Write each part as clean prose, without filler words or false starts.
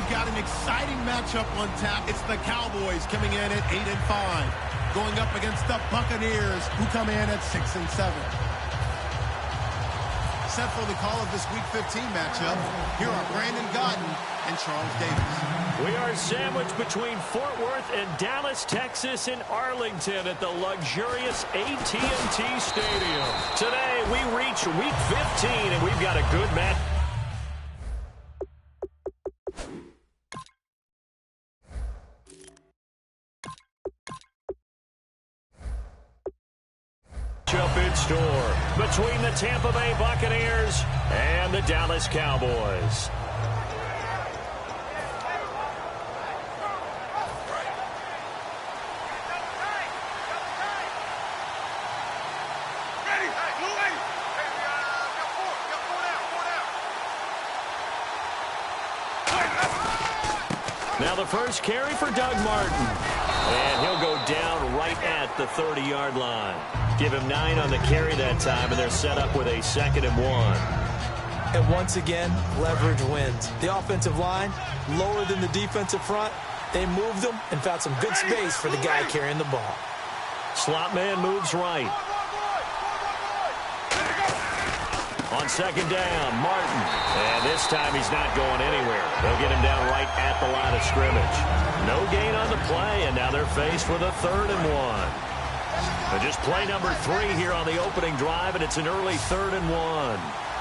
We've got an exciting matchup on tap. It's the Cowboys coming in at 8-5, going up against the Buccaneers, who come in at 6-7. Set for the call of this Week 15 matchup, here are Brandon Godden and Charles Davis. We are sandwiched between Fort Worth and Dallas, Texas, and Arlington at the luxurious AT&T Stadium. Today, we reach Week 15, and we've got a good match. Up in store between the Tampa Bay Buccaneers and the Dallas Cowboys. Now the first carry for Doug Martin. And he'll go down right at the 30-yard line. Give him 9 on the carry that time, and they're set up with a 2nd and 1. And once again, leverage wins. The offensive line, lower than the defensive front. They moved them and found some good space for the guy carrying the ball. Slot man moves right. On 2nd down, Martin. And this time he's not going anywhere. They'll get him down right at the line of scrimmage. No gain on the play, and now they're faced with a 3rd and 1. And just play number 3 here on the opening drive, and it's an early 3rd and 1.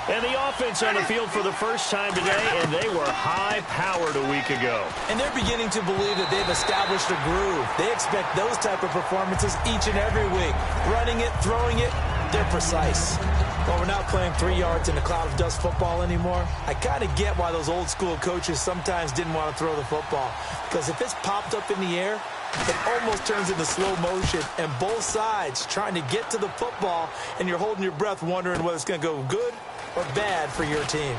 And the offense on the field for the first time today, and they were high-powered a week ago. And they're beginning to believe that they've established a groove. They expect those type of performances each and every week. Running it, throwing it, they're precise. Well, we're not playing 3 yards in a cloud of dust football anymore. I kind of get why those old-school coaches sometimes didn't want to throw the football. Because if it's popped up in the air, it almost turns into slow motion, and both sides trying to get to the football, and you're holding your breath wondering whether it's going to go good or bad for your team.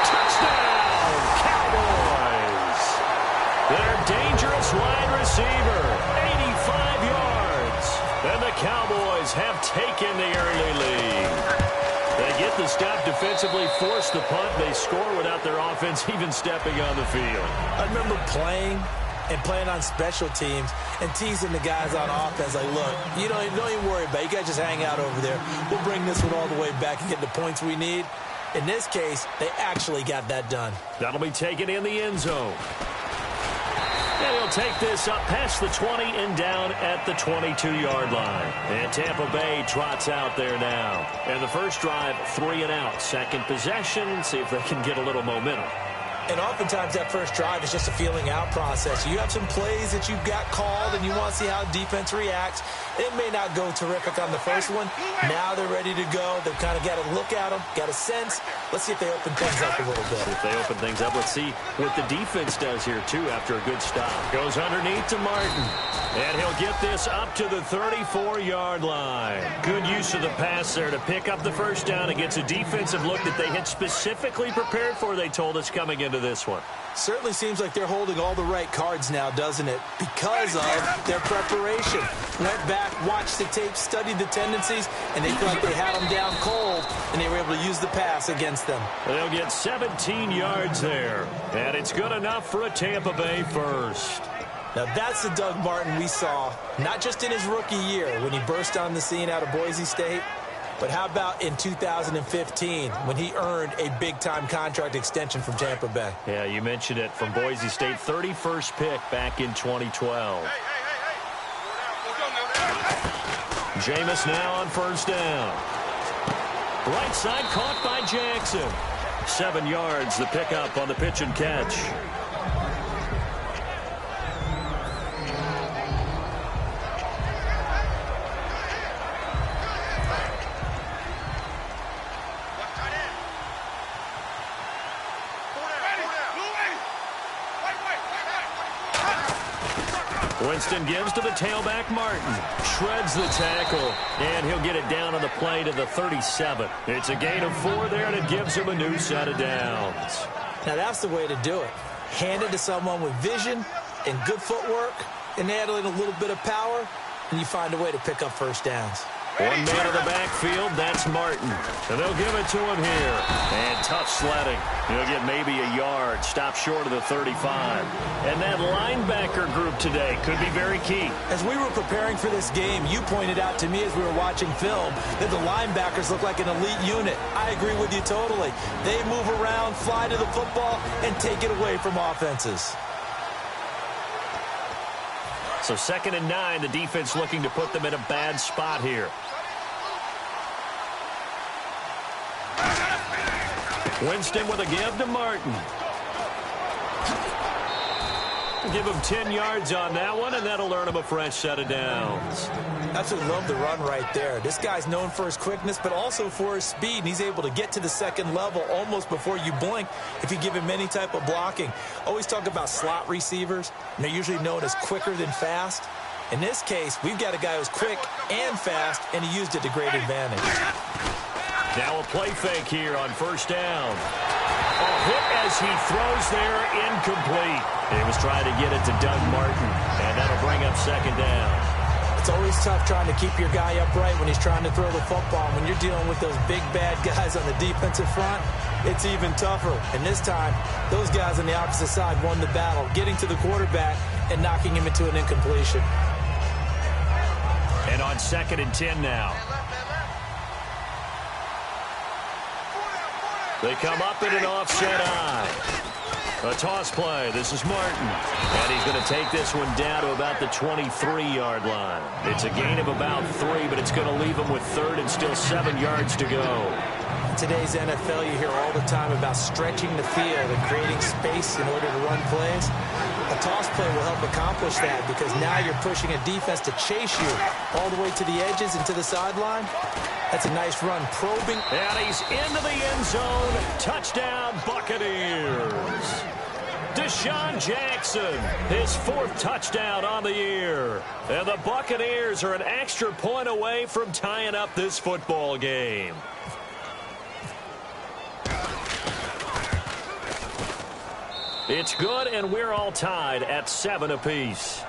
Touchdown, Cowboys! Their dangerous wide receiver, 85 yards. And the Cowboys have taken the early lead. They get the stop defensively, force the punt. They score without their offense even stepping on the field. I remember playing on special teams and teasing the guys on offense like, look, don't even worry about it. You guys just hang out over there. We'll bring this one all the way back and get the points we need. In this case, they actually got that done. That'll be taken in the end zone. And he'll take this up past the 20 and down at the 22-yard line. And Tampa Bay trots out there now. And the first drive, 3 and out. Second possession, see if they can get a little momentum. And oftentimes that first drive is just a feeling out process. You have some plays that you've got called and you want to see how defense reacts. It may not go terrific on the first one. Now they're ready to go. They've kind of got to look at them, got a sense. Let's see if they open things up a little bit. If they open things up, let's see what the defense does here, too, after a good stop. Goes underneath to Martin. And he'll get this up to the 34-yard line. Good use of the pass there to pick up the first down against a defensive look that they had specifically prepared for, they told us, coming into this one. Certainly seems like they're holding all the right cards now, doesn't it? Because of their preparation. Went back, watched the tape, studied the tendencies, and they feel like they had them down cold, and they were able to use the pass against them. They'll get 17 yards there, and it's good enough for a Tampa Bay first. Now, that's the Doug Martin we saw, not just in his rookie year when he burst on the scene out of Boise State, but how about in 2015 when he earned a big-time contract extension from Tampa Bay? Yeah, you mentioned it, from Boise State, 31st pick back in 2012. Jameis now on first down. Right side caught by Jackson. 7 yards, the pickup on the pitch and catch. Winston gives to the tailback, Martin. Shreds the tackle, and he'll get it down on the play to the 37. It's a gain of 4 there, and it gives him a new set of downs. Now, that's the way to do it. Hand it to someone with vision and good footwork and add in a little bit of power, and you find a way to pick up first downs. One man in the backfield, that's Martin. And they'll give it to him here. And tough sledding. He'll get maybe a yard, stop short of the 35. And that linebacker group today could be very key. As we were preparing for this game, you pointed out to me as we were watching film that the linebackers look like an elite unit. I agree with you totally. They move around, fly to the football, and take it away from offenses. So 2nd and 9, the defense looking to put them in a bad spot here. Winston with a give to Martin. Give him 10 yards on that one, and that'll earn him a fresh set of downs. Absolutely love the run right there. This guy's known for his quickness, but also for his speed. And he's able to get to the second level almost before you blink if you give him any type of blocking. Always talk about slot receivers, and they're usually known as quicker than fast. In this case, we've got a guy who's quick and fast, and he used it to great advantage. Now a play fake here on first down. A hit as he throws there, incomplete. He was trying to get it to Doug Martin, and that'll bring up 2nd down. It's always tough trying to keep your guy upright when he's trying to throw the football. When you're dealing with those big, bad guys on the defensive front, it's even tougher. And this time, those guys on the opposite side won the battle, getting to the quarterback and knocking him into an incompletion. And on 2nd and 10 now. They come up in an offset eye. A toss play. This is Martin. And he's going to take this one down to about the 23-yard line. It's a gain of about 3, but it's going to leave him with 3rd and still 7 yards to go. In today's NFL, you hear all the time about stretching the field and creating space in order to run plays. A toss play will help accomplish that because now you're pushing a defense to chase you all the way to the edges and to the sideline. That's a nice run, probing. And he's into the end zone. Touchdown, Buccaneers. Deshaun Jackson, his 4th touchdown on the year. And the Buccaneers are an extra point away from tying up this football game. It's good, and we're all tied at 7 apiece.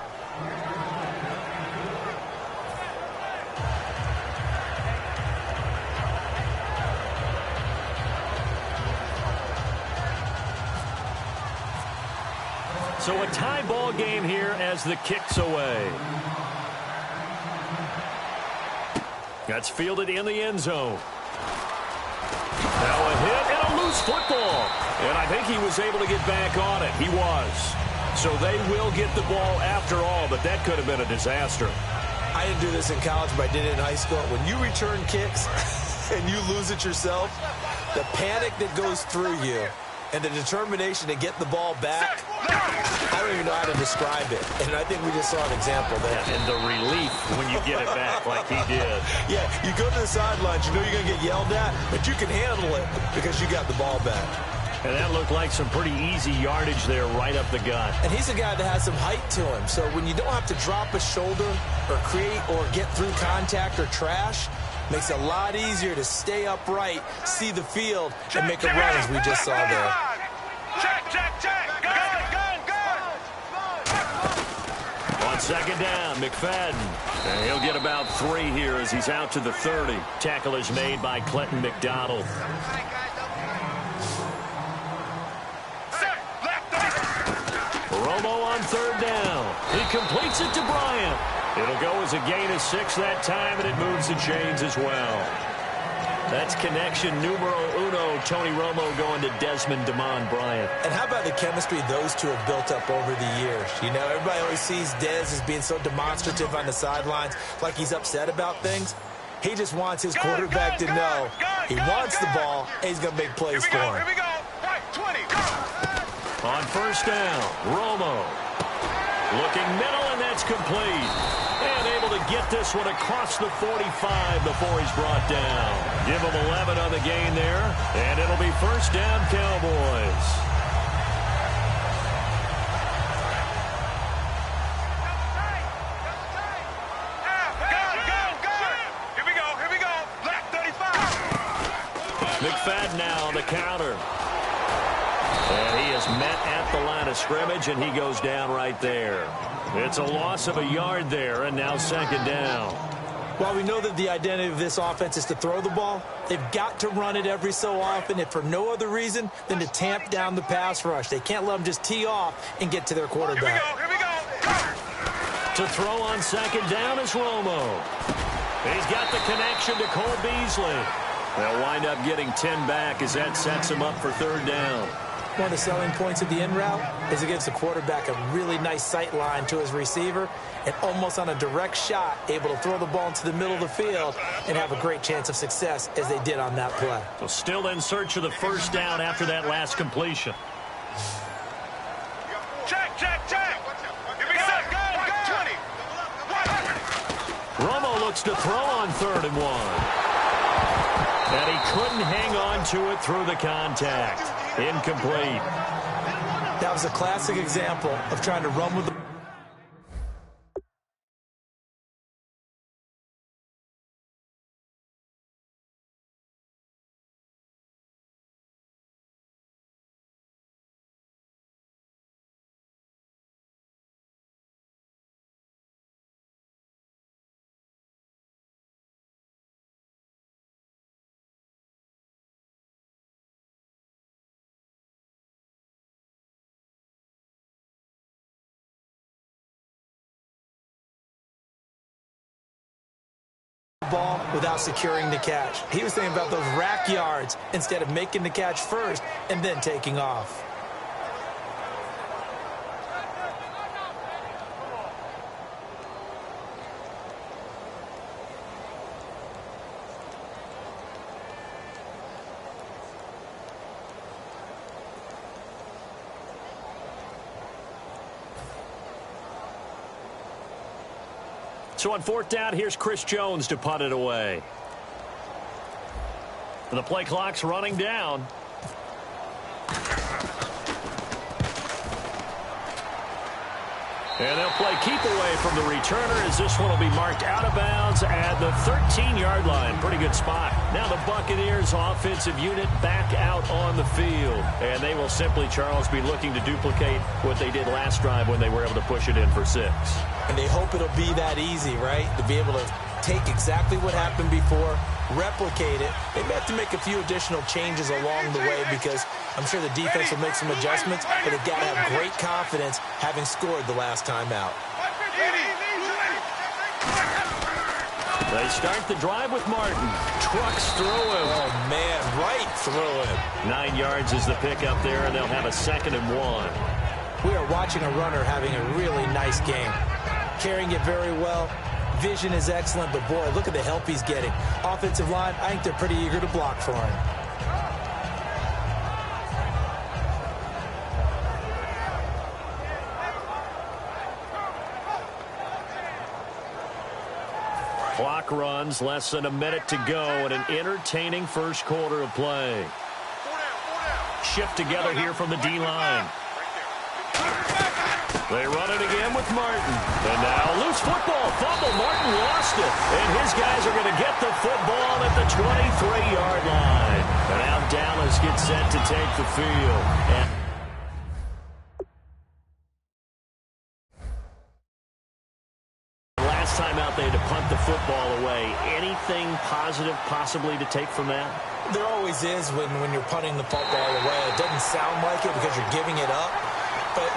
So a tie ball game here as the kick's away. That's fielded in the end zone. Now a hit and a loose football. And I think he was able to get back on it. He was. So they will get the ball after all, but that could have been a disaster. I didn't do this in college, but I did it in high school. When you return kicks and you lose it yourself, the panic that goes through you and the determination to get the ball back, I don't even know how to describe it. And I think we just saw an example there. And the relief when you get it back like he did. Yeah, you go to the sidelines, you know you're going to get yelled at, but you can handle it because you got the ball back. And that looked like some pretty easy yardage there right up the gut. And he's a guy that has some height to him. So when you don't have to drop a shoulder or create or get through contact or trash, makes it a lot easier to stay upright, see the field, and make a run as we just saw there. On 2nd down, McFadden. And he'll get about 3 here as he's out to the 30. Tackle is made by Clinton McDonald. Romo on 3rd down. He completes it to Bryant. It'll go as a gain of 6 that time, and it moves the chains as well. That's connection numero uno. Tony Romo going to Desmond Damon Bryant. And how about the chemistry those two have built up over the years? You know, everybody always sees Dez as being so demonstrative on the sidelines, like he's upset about things. He just wants his quarterback to know he wants the ball, and he's going to make plays for him. Here we go. Right, 20. On 1st down, Romo looking middle, and that's complete. And able to get this one across the 45 before he's brought down. Give him 11 on the gain there, and it'll be 1st down, Cowboys. Here we go. Black 35. McFadden now on the counter. And he is met at the line of scrimmage, and he goes down right there. It's a loss of a yard there, and now second down. While we know that the identity of this offense is to throw the ball, they've got to run it every so often, if for no other reason than to tamp down the pass rush. They can't let them just tee off and get to their quarterback. Here we go. To throw on second down is Romo. He's got the connection to Cole Beasley. They'll wind up getting 10 back as that sets him up for third down. One of the selling points of the in route is it gives the quarterback a really nice sight line to his receiver and almost on a direct shot able to throw the ball into the middle of the field and have a great chance of success as they did on that play. So still in search of the first down after that last completion. Check. Here we go. Go. 20. Romo looks to throw on 3rd and 1. And he couldn't hang on to it through the contact. Incomplete. That was a classic example of trying to run with the ball without securing the catch. He was thinking about those rack yards instead of making the catch first and then taking off. So on 4th down, here's Chris Jones to punt it away. The play clock's running down. And they'll play keep away from the returner as this one will be marked out of bounds at the 13-yard line. Pretty good spot. Now the Buccaneers offensive unit back out on the field. And they will simply, Charles, be looking to duplicate what they did last drive when they were able to push it in for 6. And they hope it'll be that easy, right? To be able to take exactly what happened before, replicate it. They may have to make a few additional changes along the way because I'm sure the defense will make some adjustments, but they've got to have great confidence having scored the last time out. They start the drive with Martin. Trucks through him. Oh, man, right through him. 9 yards is the pickup there, and they'll have a 2nd and 1. We are watching a runner having a really nice game. Carrying it very well. Vision is excellent, but boy, look at the help he's getting. Offensive line, I think they're pretty eager to block for him. Clock runs, less than a minute to go, and an entertaining first quarter of play. Shift together here from the D-line. They run it again with Martin. And now loose football. Fumble. Martin lost it. And his guys are going to get the football at the 23-yard line. And now Dallas gets set to take the field. And last time out they had to punt the football away. Anything positive possibly to take from that? There always is when you're punting the football away. It doesn't sound like it because you're giving it up. But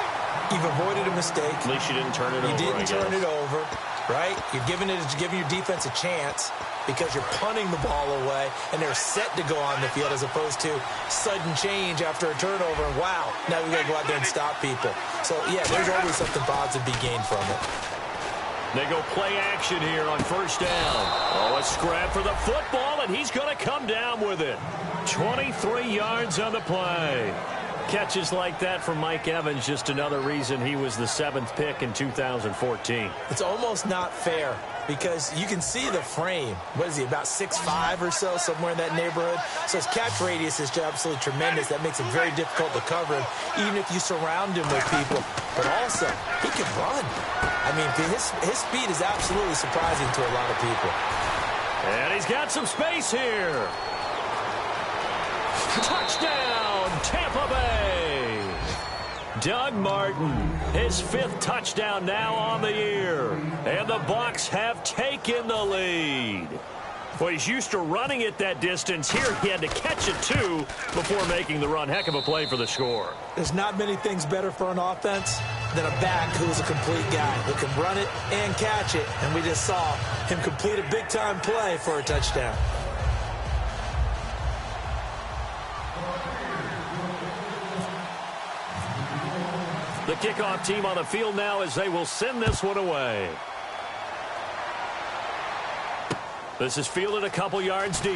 you've avoided a mistake. At least you didn't turn it over. You didn't turn it over, right? You're giving your defense a chance because you're punting the ball away, and they're set to go on the field as opposed to sudden change after a turnover. And wow, now we got to go out there and stop people. So, yeah, there's always something positive to be gained from it. They go play action here on first down. Oh, a scrap for the football, and he's going to come down with it. 23 yards on the play. Catches like that from Mike Evans, just another reason he was the 7th pick in 2014. It's almost not fair because you can see the frame. What is he, about 6'5" or so, somewhere in that neighborhood? So his catch radius is absolutely tremendous. That makes it very difficult to cover him, even if you surround him with people. But also, he can run. I mean, his speed is absolutely surprising to a lot of people. And he's got some space here. Touchdown, Tampa Bay. Doug Martin, his 5th touchdown now on the year. And the Bucs have taken the lead. Well, he's used to running it that distance. Here he had to catch it, too, before making the run. Heck of a play for the score. There's not many things better for an offense than a back who's a complete guy who can run it and catch it. And we just saw him complete a big-time play for a touchdown. The kickoff team on the field now as they will send this one away. This is fielded a couple yards deep.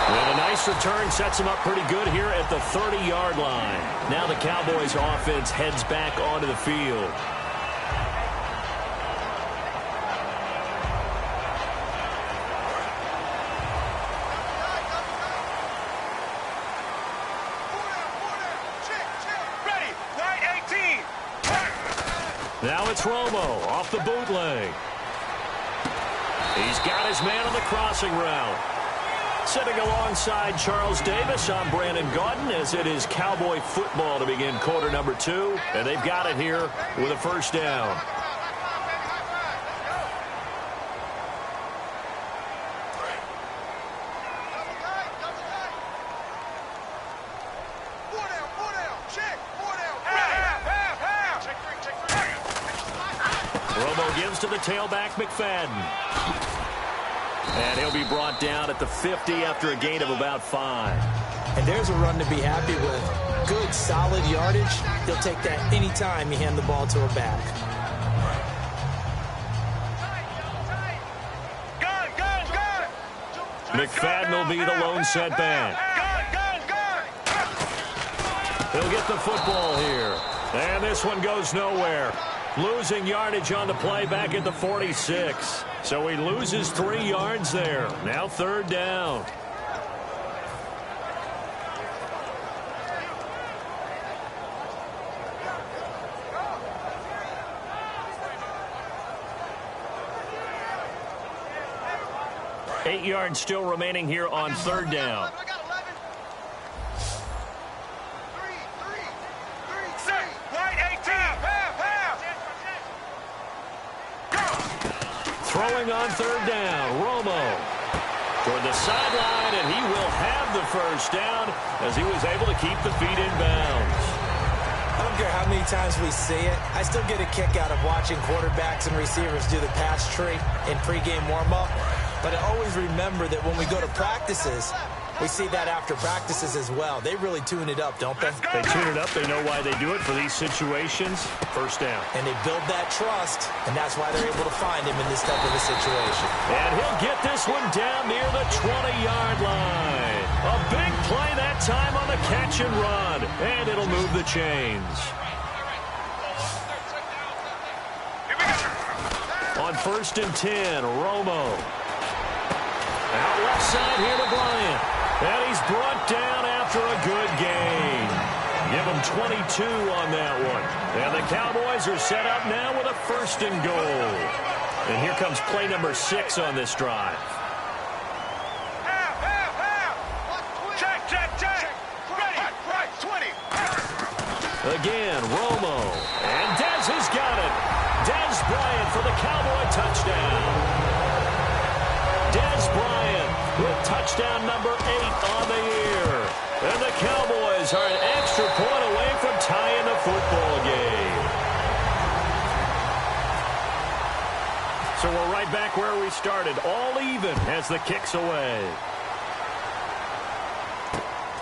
And a nice return sets him up pretty good here at the 30-yard line. Now the Cowboys offense heads back onto the field. Now it's Romo off the bootleg. He's got his man on the crossing route. Sitting alongside Charles Davis, I'm Brandon Gaudin, as it is Cowboy football to begin quarter number 2. And they've got it here with a first down. Gives to the tailback, McFadden. And he'll be brought down at the 50 after a gain of about 5. And there's a run to be happy with. Good, solid yardage. He'll take that any time you hand the ball to a back. McFadden will be the lone setback. He'll get the football here. And this one goes nowhere. Losing yardage on the play back at the 46. So he loses 3 yards there. Now third down. Eight yards still remaining here on third down. Throwing on third down, Romo toward the sideline, and he will have the first down as he was able to keep the feet in bounds. I don't care how many times we see it. I still get a kick out of watching quarterbacks and receivers do the pass tree in pregame warm-up. But I always remember that when we go to practices, we see that after practices as well. They really tune it up, don't they? They tune it up. They know why they do it for these situations. First down. And they build that trust, and that's why they're able to find him in this type of a situation. And he'll get this one down near the 20-yard line. A big play that time on the catch and run. And it'll move the chains. On 1st and 10, Romo. Out left side here to Bryant. And he's brought down after a good gain. Give him 22 on that one. And the Cowboys are set up now with a 1st and goal. And here comes play number 6 on this drive. Check. Ready. Right. 20. Again, Romo. And Dez has got it. Dez Bryant for the Cowboy touchdown. Dez Bryant with touchdown number 8 on the year. And the Cowboys are an extra point away from tying the football game. So we're right back where we started, all even as the kick's away.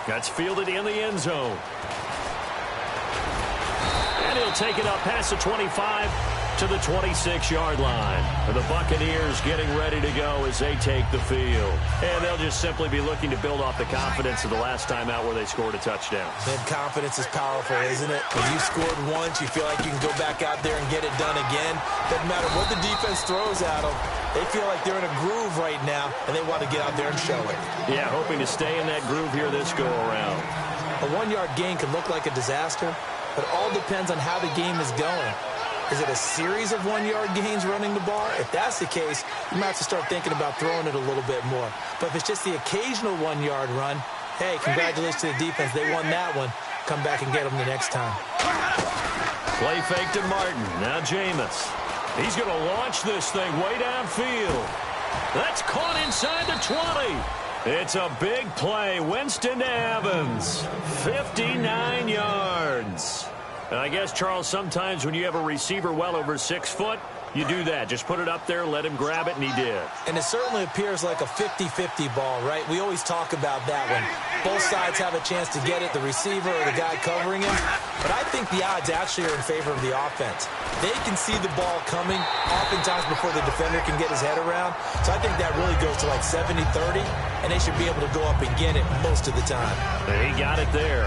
That's fielded in the end zone. And he'll take it up past the 25 to the 26-yard line. And the Buccaneers getting ready to go as they take the field. And they'll just simply be looking to build off the confidence of the last time out where they scored a touchdown. Man, confidence is powerful, isn't it? When you scored once, you feel like you can go back out there and get it done again. Doesn't matter what the defense throws at them. They feel like they're in a groove right now, and they want to get out there and show it. Yeah, hoping to stay in that groove here this go-around. A 1-yard gain can look like a disaster, but it all depends on how the game is going. Is it a series of 1-yard gains running the ball? If that's the case, you might have to start thinking about throwing it a little bit more. But if it's just the occasional 1-yard run, Hey, congratulations to the defense. They won that one. Come back and get them the next time. Play fake to Martin. Now Jameis. He's going to launch this thing way downfield. That's caught inside the 20. It's a big play. Winston to Evans. 59 yards. And I guess, Charles, sometimes when you have a receiver well over 6 foot, you do that. Just put it up there, let him grab it, and he did. And it certainly appears like a 50-50 ball, right? We always talk about that when both sides have a chance to get it, the receiver or the guy covering him. But I think the odds actually are in favor of the offense. They can see the ball coming oftentimes before the defender can get his head around. So I think that really goes to like 70-30, and they should be able to go up and get it most of the time. And he got it there.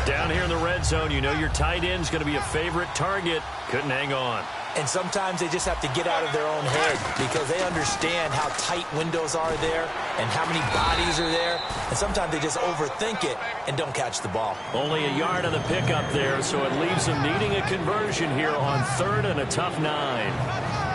Down here in the red zone, you know your tight end's going to be a favorite target. Couldn't hang on. And sometimes they just have to get out of their own head because they understand how tight windows are there and how many bodies are there. And sometimes they just overthink it and don't catch the ball. Only a yard on the pickup there, so it leaves them needing a conversion here on 3rd and a tough 9.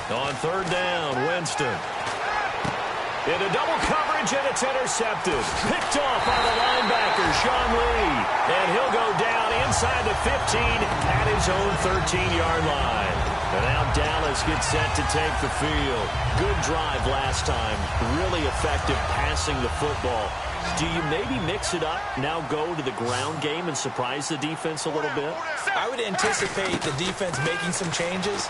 On 3rd down, Winston. Into double coverage, and it's intercepted. Picked off by the linebacker, Sean Lee. And he'll go down inside the 15 at his own 13-yard line. And now Dallas gets set to take the field. Good drive last time. Really effective passing the football. Do you maybe mix it up, now go to the ground game and surprise the defense a little bit? I would anticipate the defense making some changes,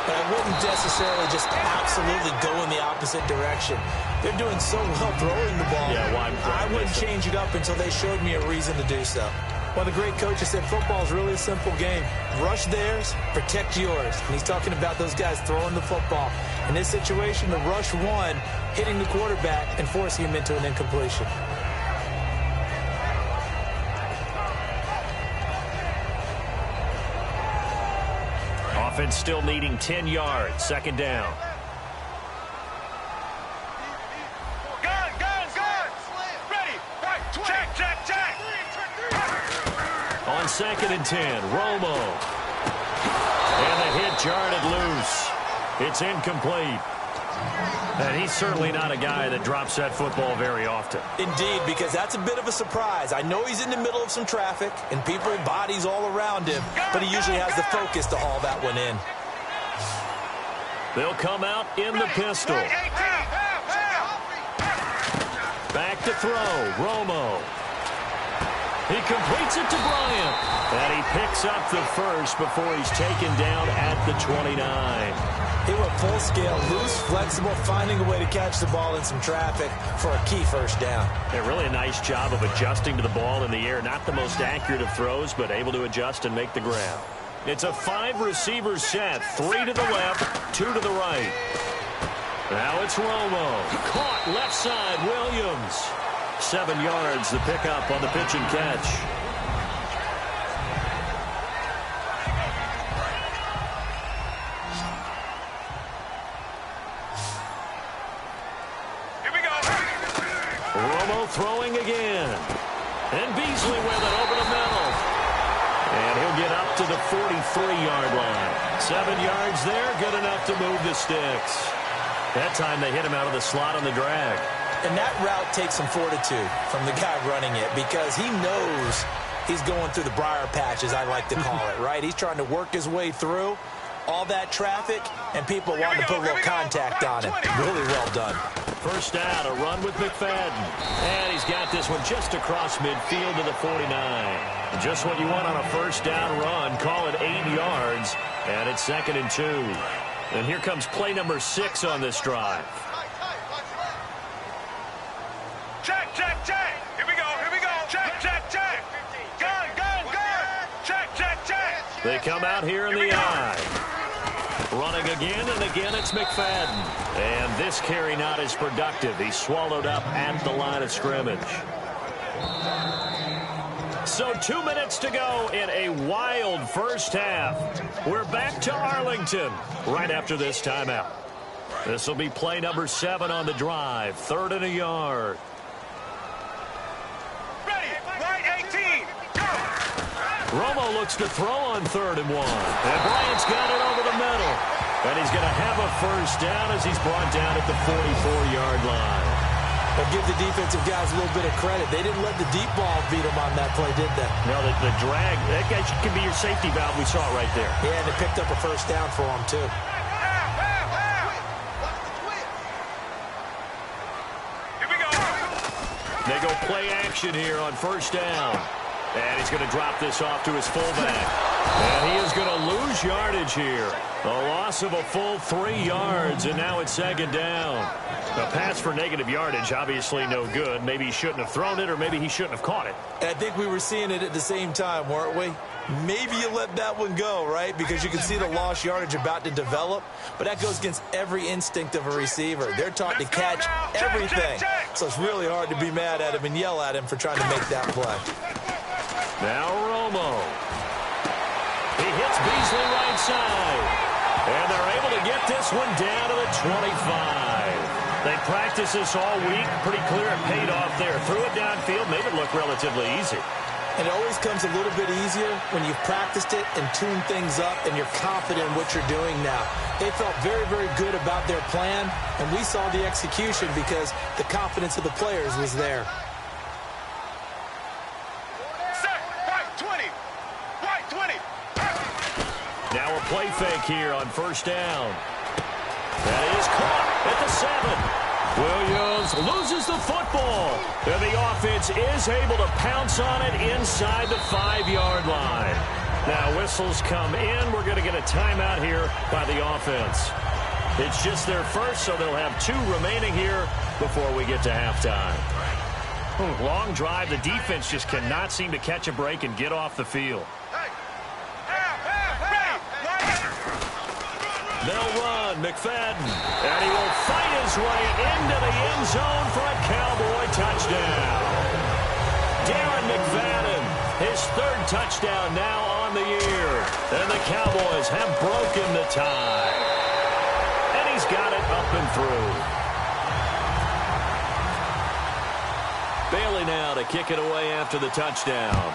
but I wouldn't necessarily just absolutely go in the opposite direction. They're doing so well throwing the ball. Yeah, well, I wouldn't change it up until they showed me a reason to do so. One of the great coaches said football is really a simple game. Rush theirs, protect yours. And he's talking about those guys throwing the football. In this situation, the rush one, hitting the quarterback and forcing him into an incompletion. Offense still needing 10 yards. 2nd down. Ready. Check. On 2nd and 10, Romo. And the hit jarred loose. It's incomplete. And he's certainly not a guy that drops that football very often. Indeed, because that's a bit of a surprise. I know he's in the middle of some traffic and people, bodies all around him, but he usually has the focus to haul that one in. They'll come out in the pistol. Back to throw, Romo. He completes it to Bryant. And he picks up the first before he's taken down at the 29. He went full scale, loose, flexible, finding a way to catch the ball in some traffic for a key 1st down. Yeah, really a nice job of adjusting to the ball in the air. Not the most accurate of throws, but able to adjust and make the grab. It's a 5-receiver set. 3 to the left, 2 to the right. Now it's Romo. Caught left side, Williams. 7 yards, the pickup on the pitch and catch. Romo throwing again. And Beasley with it over the middle. And he'll get up to the 43-yard line. 7 yards there, good enough to move the sticks. That time they hit him out of the slot on the drag. And that route takes some fortitude from the guy running it because he knows he's going through the briar patch, as I like to call it, right? He's trying to work his way through all that traffic, and people want to put a little contact on him. Really well done. 1st down, a run with McFadden. And he's got this one just across midfield to the 49. Just what you want on a 1st down run. Call it 8 yards, and it's 2nd and 2. And here comes play number 6 on this drive. Check. Here we go. Check. Gun. Check. They come out here in the eye. Running again, and again it's McFadden. And this carry not as productive. He's swallowed up at the line of scrimmage. So 2 minutes to go in a wild 1st half. We're back to Arlington right after this timeout. This will be play number 7 on the drive. 3rd and a yard. Ready. Right 18. Go. Romo looks to throw on 3rd and 1. And Bryant's got it over the middle. And he's going to have a first down as he's brought down at the 44-yard line. But give the defensive guys a little bit of credit. They didn't let the deep ball beat them on that play, did they? No, the drag, that guy could be your safety valve. We saw it right there. Yeah, and they picked up a first down for him, too. Here we go. They go play action here on 1st down. And he's going to drop this off to his fullback. And he is going to lose yardage here. A loss of a full 3 yards, and now it's 2nd down. A pass for negative yardage, obviously no good. Maybe he shouldn't have thrown it, or maybe he shouldn't have caught it. And I think we were seeing it at the same time, weren't we? Maybe you let that one go, right? Because you can see the lost yardage about to develop. But that goes against every instinct of a receiver. They're taught to catch everything. So it's really hard to be mad at him and yell at him for trying to make that play. Now Romo. He hits Beasley right side. And they're able to get this one down to the 25. They practiced this all week. Pretty clear it paid off there. Threw it downfield, made it look relatively easy. And it always comes a little bit easier when you've practiced it and tuned things up and you're confident in what you're doing now. They felt very, very good about their plan, and we saw the execution because the confidence of the players was there. Set. White 20. White 20. Now a play fake here on 1st down. That is caught at the 7. Williams loses the football. And the offense is able to pounce on it inside the 5-yard line. Now whistles come in. We're going to get a timeout here by the offense. It's just their first, so they'll have 2 remaining here before we get to halftime. Long drive. The defense just cannot seem to catch a break and get off the field. They'll run, McFadden, and he will fight his way into the end zone for a Cowboy touchdown. Darren McFadden, his 3rd touchdown now on the year, and the Cowboys have broken the tie. And he's got it up and through. Bailey now to kick it away after the touchdown.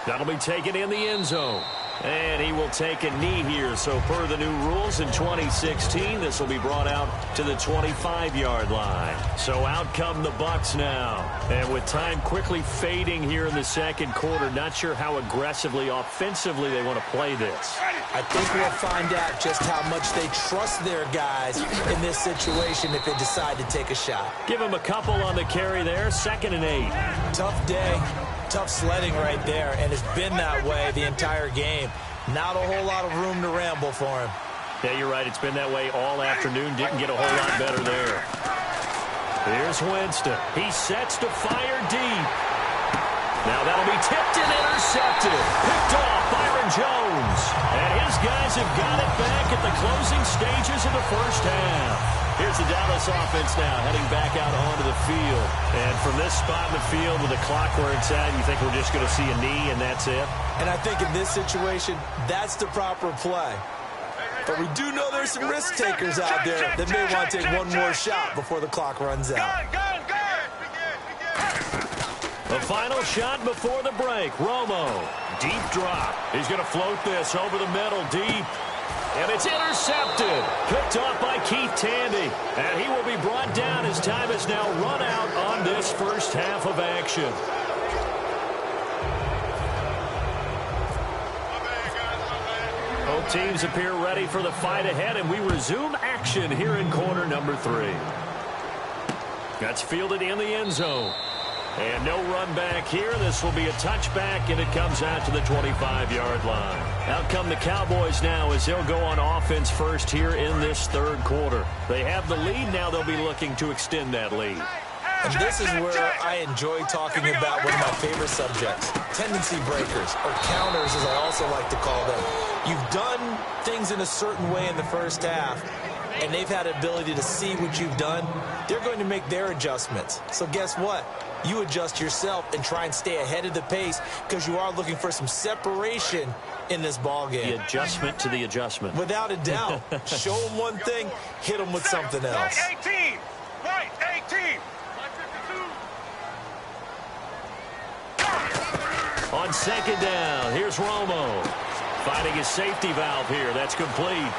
That'll be taken in the end zone. And he will take a knee here. So per the new rules in 2016, this will be brought out to the 25-yard line. So out come the Bucs now. And with time quickly fading here in the 2nd quarter, not sure how aggressively, offensively they want to play this. I think we'll find out just how much they trust their guys in this situation if they decide to take a shot. Give them a couple on the carry there. 2nd and 8. Tough day. Tough sledding right there, and it's been that way the entire game. Not a whole lot of room to ramble for him. Yeah, you're right. It's been that way all afternoon. Didn't get a whole lot better there. Here's Winston. He sets to fire deep. Now that'll be tipped and intercepted. Picked off Byron Jones. And his guys have got it back at the closing stages of the 1st half. Here's the Dallas offense now heading back out onto the field. And from this spot in the field with the clock where it's at, you think we're just going to see a knee and that's it? And I think in this situation, that's the proper play. But we do know there's some risk takers out there that may want to take one more shot before the clock runs out. The final shot before the break. Romo, deep drop. He's going to float this over the middle deep. And it's intercepted. Picked off by Keith Tandy. And he will be brought down as time has now run out on this 1st half of action. Both teams appear ready for the fight ahead, and we resume action here in quarter number 3. That's fielded in the end zone. And no run back here. This will be a touchback, and it comes out to the 25-yard line. Out come the Cowboys now as they'll go on offense first here in this 3rd quarter. They have the lead. Now they'll be looking to extend that lead. And this is where I enjoy talking about one of my favorite subjects, tendency breakers, or counters as I also like to call them. You've done things in a certain way in the 1st half, and they've had the ability to see what you've done. They're going to make their adjustments. So guess what? You adjust yourself and try and stay ahead of the pace because you are looking for some separation in this ball game. The adjustment to the adjustment. Without a doubt. Show them one thing, hit them with something else. 18. White 18. On second down, here's Romo. Finding his safety valve here. That's complete.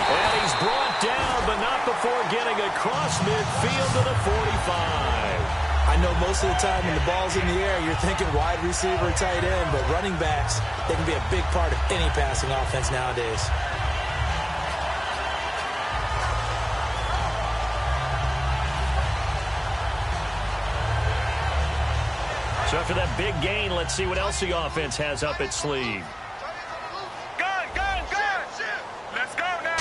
And he's brought down, but not before getting across midfield to the 45. I know most of the time when the ball's in the air, you're thinking wide receiver, tight end, but running backs, they can be a big part of any passing offense nowadays. So after that big gain, let's see what else the offense has up its sleeve. Gun! Let's go now!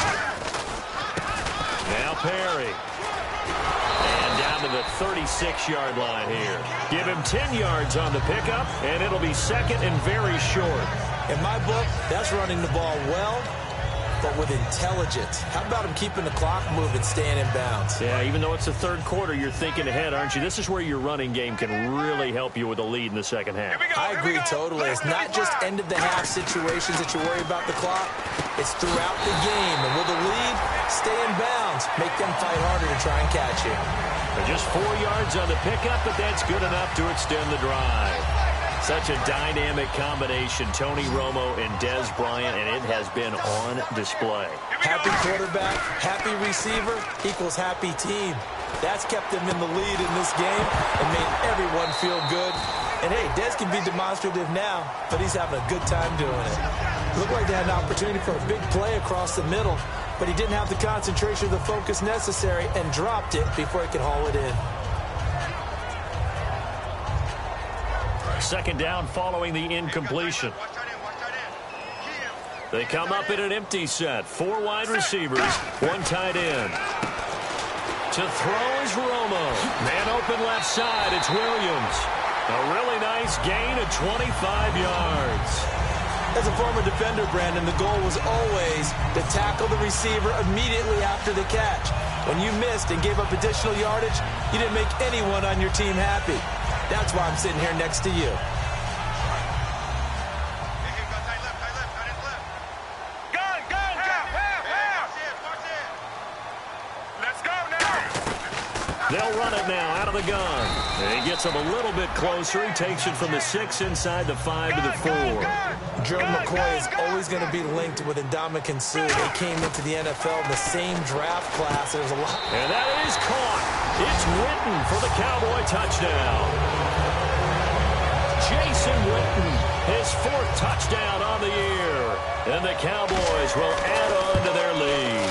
Now Perry. And down to the 36-yard line here. Give him 10 yards on the pickup, and it'll be second and very short. In my book, that's running the ball well, but with intelligence. How about him keeping the clock moving, staying in bounds? Yeah, even though it's the third quarter, you're thinking ahead, aren't you? This is where your running game can really help you with a lead in the second half. I agree totally. It's not just end-of-the-half situations that you worry about the clock. It's throughout the game. And will the lead stay in bounds? Make them fight harder to try and catch you. Just 4 yards on the pickup, but that's good enough to extend the drive. Such a dynamic combination, Tony Romo and Dez Bryant, and it has been on display. Happy quarterback, happy receiver equals happy team. That's kept them in the lead in this game and made everyone feel good. And, hey, Dez can be demonstrative now, but he's having a good time doing it. Looked like they had an opportunity for a big play across the middle, but he didn't have the concentration or the focus necessary and dropped it before he could haul it in. Second down following the incompletion. They come up in an empty set. 4 wide receivers, 1 tight end. To throw is Romo. Man open left side, it's Williams. A really nice gain of 25 yards. As a former defender, Brandon, the goal was always to tackle the receiver immediately after the catch. When you missed and gave up additional yardage, you didn't make anyone on your team happy. That's why I'm sitting here next to you. Let's go now! They'll run it now out of the gun. And he gets him a little bit closer. He takes it from the 6 inside the 5 to the 4. Gerald McCoy is always going to be linked with Ndamukong Suh. They came into the NFL in the same draft class. There's a lot. And that is caught. It's Witten for the Cowboy touchdown. Jason Witten, his 4th touchdown on the year. And the Cowboys will add on to their lead.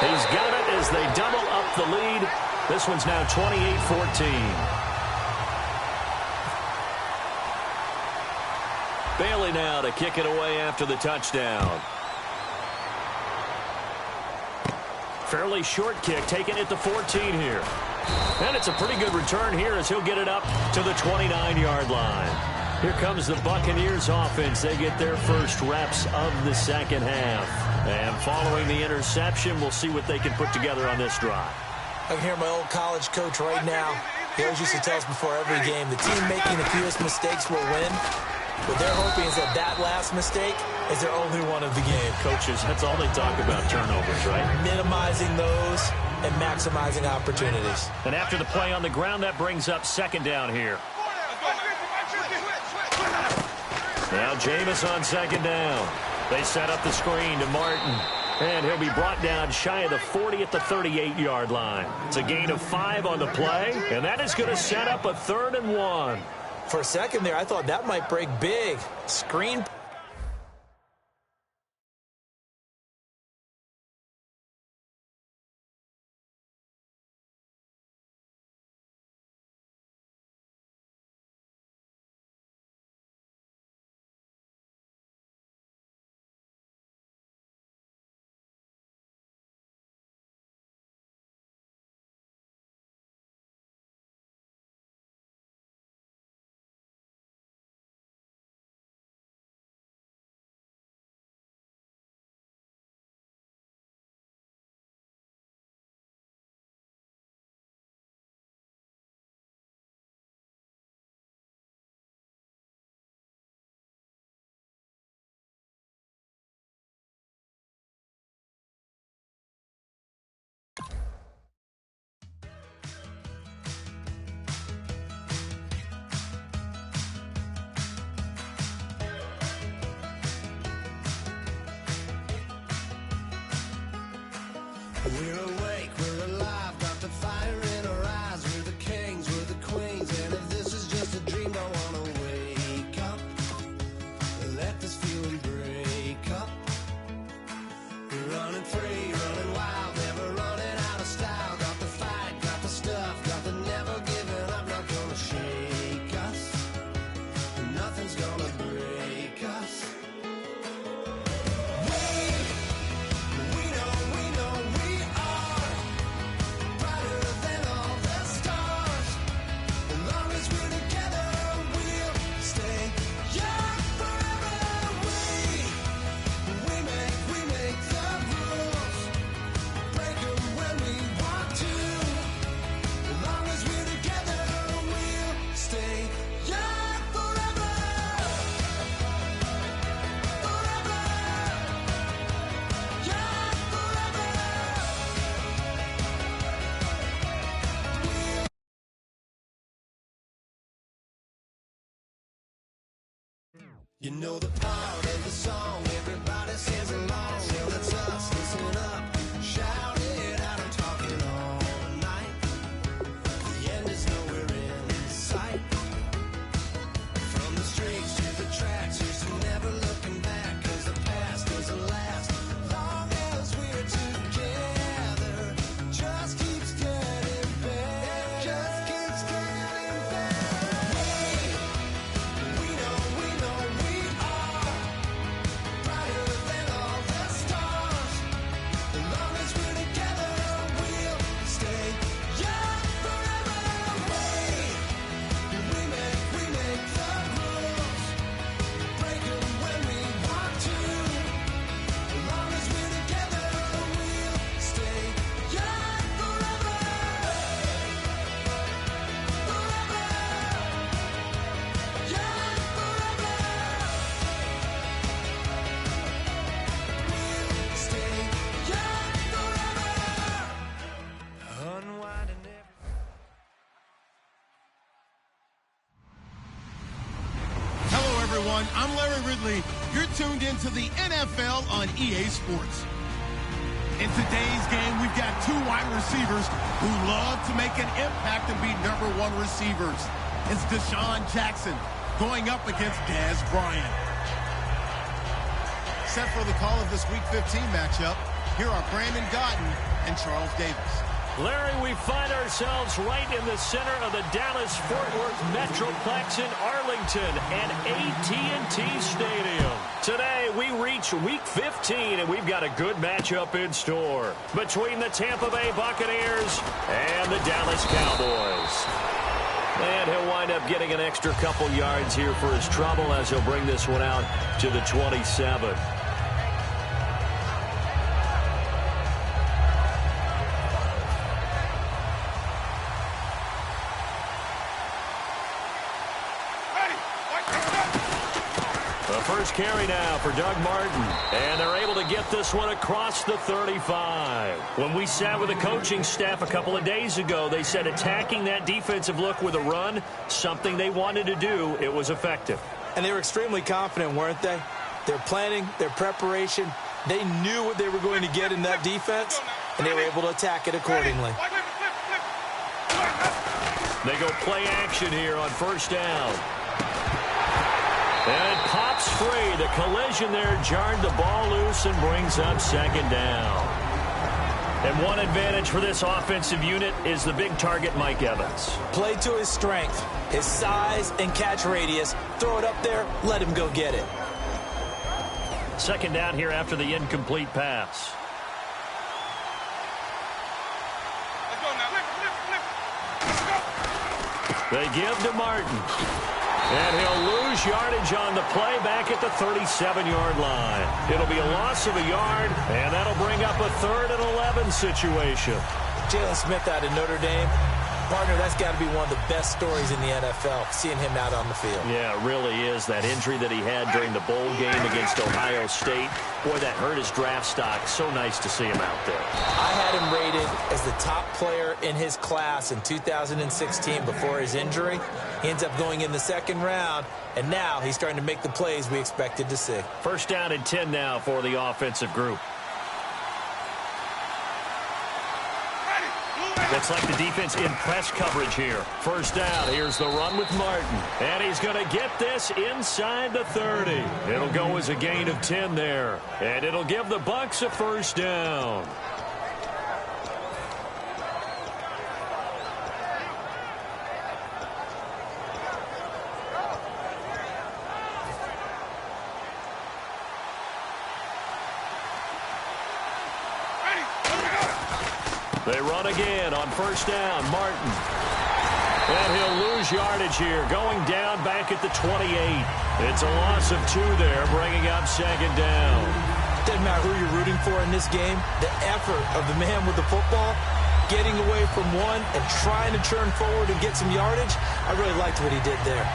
He's got it as they double up the lead. This one's now 28-14. Bailey now to kick it away after the touchdown. Fairly short kick, taken at the 14 here. And it's a pretty good return here as he'll get it up to the 29-yard line. Here comes the Buccaneers offense. They get their first reps of the second half. And following the interception, we'll see what they can put together on this drive. I can hear my old college coach right now. He always used to tell us before every game, the team making the fewest mistakes will win. What they're hoping is that that last mistake is their only one of the game. Coaches, that's all they talk about, turnovers, right? Minimizing those and maximizing opportunities. And after the play on the ground, that brings up second down here. Now Jameis on second down. They set up the screen to Martin. And he'll be brought down shy of the 40 at the 38-yard line. It's a gain of 5 on the play, and that is going to set up a 3rd and 1. For a second there, I thought that might break big. Screen We're awake, we're alive, got the fire in our eyes. We're the kings, we're the queens, and if this is just a dream, don't wanna wake up. Let this feeling break up. We're running free, running wild, never running out of style. Got the fight, got the stuff, got the never giving up. Not gonna shake us, nothing's gonna break us. You know the part of the song, everybody sings along. Well, it's us, listen up, shout it out, I'm talking all night. The end is nowhere in sight. From the streets to the tracks, here's to never looking back. Cause the past doesn't last, long as we're together. Just keeps getting better, just keeps getting better. We know we are brighter than all the stars. As long as we're together, we'll stay young forever. We make the rules, break them when we want to. As long as we're together, we'll stay young forever. Forever. Young forever. We'll stay young forever. Unwinding every. Hello, everyone. I'm Larry Ridley. You're tuned into the NFL on EA Sports. In today's game, we've got two wide receivers who love to make an impact and be #1 receivers. It's Deshaun Jackson going up against Dez Bryant. Set for the call of this Week 15 matchup, here are Brandon Gaudin and Charles Davis. Larry, we find ourselves right in the center of the Dallas-Fort Worth Metroplex in Arlington and AT&T Stadium. Today, we reach Week 15, and we've got a good matchup in store between the Tampa Bay Buccaneers and the Dallas Cowboys. And he'll wind up getting an extra couple yards here for his trouble as he'll bring this one out to the 27. First carry now for Doug Martin. And they're able to get this one across the 35. When we sat with the coaching staff a couple of days ago, they said attacking that defensive look with a run, something they wanted to do, it was effective. And they were extremely confident, weren't they? Their planning, their preparation, they knew what they were going to get in that defense, and they were able to attack it accordingly. They go play action here on first down. And it pops free. The collision there jarred the ball loose and brings up second down. And one advantage for this offensive unit is the big target, Mike Evans. Play to his strength, his size and catch radius. Throw it up there, let him go get it. Second down here after the incomplete pass. Let's go now. They give to Martin. And he'll lose yardage on the play back at the 37-yard line. It'll be a loss of a yard, and that'll bring up a 3rd and 11 situation. Jalen Smith out of Notre Dame. Partner, that's got to be one of the best stories in the NFL, seeing him out on the field. Yeah, it really is. That injury that he had during the bowl game against Ohio State, boy, that hurt his draft stock. So nice to see him out there. I had him rated as the top player in his class in 2016 before his injury. He ends up going in the 2nd round, and now he's starting to make the plays we expected to see. First down and 10 now for the offensive group. Looks like the defense in press coverage here. First down, here's the run with Martin. And he's going to get this inside the 30. It'll go as a gain of 10 there. And it'll give the Bucs a first down. They run again on first down. Martin. And he'll lose yardage here, going down back at the 28. It's a loss of 2 there, bringing up second down. Doesn't matter who you're rooting for in this game. The effort of the man with the football, getting away from one and trying to turn forward and get some yardage, I really liked what he did there.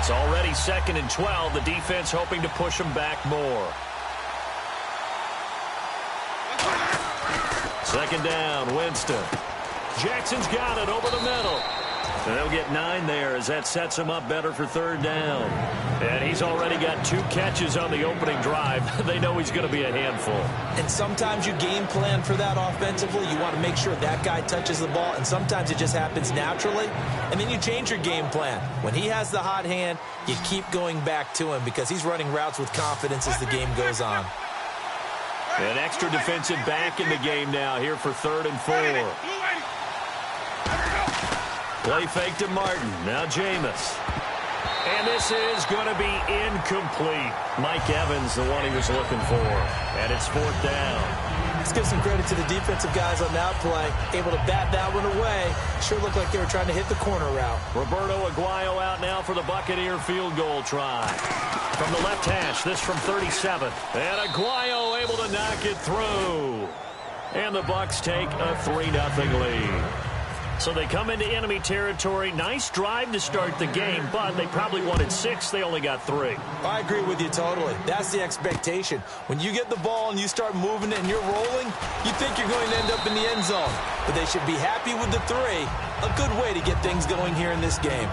It's already 2nd and 12. The defense hoping to push them back more. Second down, Winston. Jackson's got it over the middle. And they'll get 9 there as that sets him up better for third down. And he's already got 2 catches on the opening drive. They know he's going to be a handful. And sometimes you game plan for that offensively. You want to make sure that guy touches the ball, and sometimes it just happens naturally. And then you change your game plan. When he has the hot hand, you keep going back to him because he's running routes with confidence as the game goes on. An extra defensive back in the game now here for 3rd and 4. Play fake to Martin. Now Jameis. And this is going to be incomplete. Mike Evans, the one he was looking for. And it's 4th down. Let's give some credit to the defensive guys on that play. Able to bat that one away. Sure looked like they were trying to hit the corner route. Roberto Aguayo out now for the Buccaneer field goal try. From the left hash, this from 37. And Aguayo able to knock it through. And the Bucs take a 3-0 lead. So they come into enemy territory. Nice drive to start the game, but they probably wanted 6. They only got 3. I agree with you totally. That's the expectation. When you get the ball and you start moving it and you're rolling, you think you're going to end up in the end zone. But they should be happy with the 3. A good way to get things going here in this game.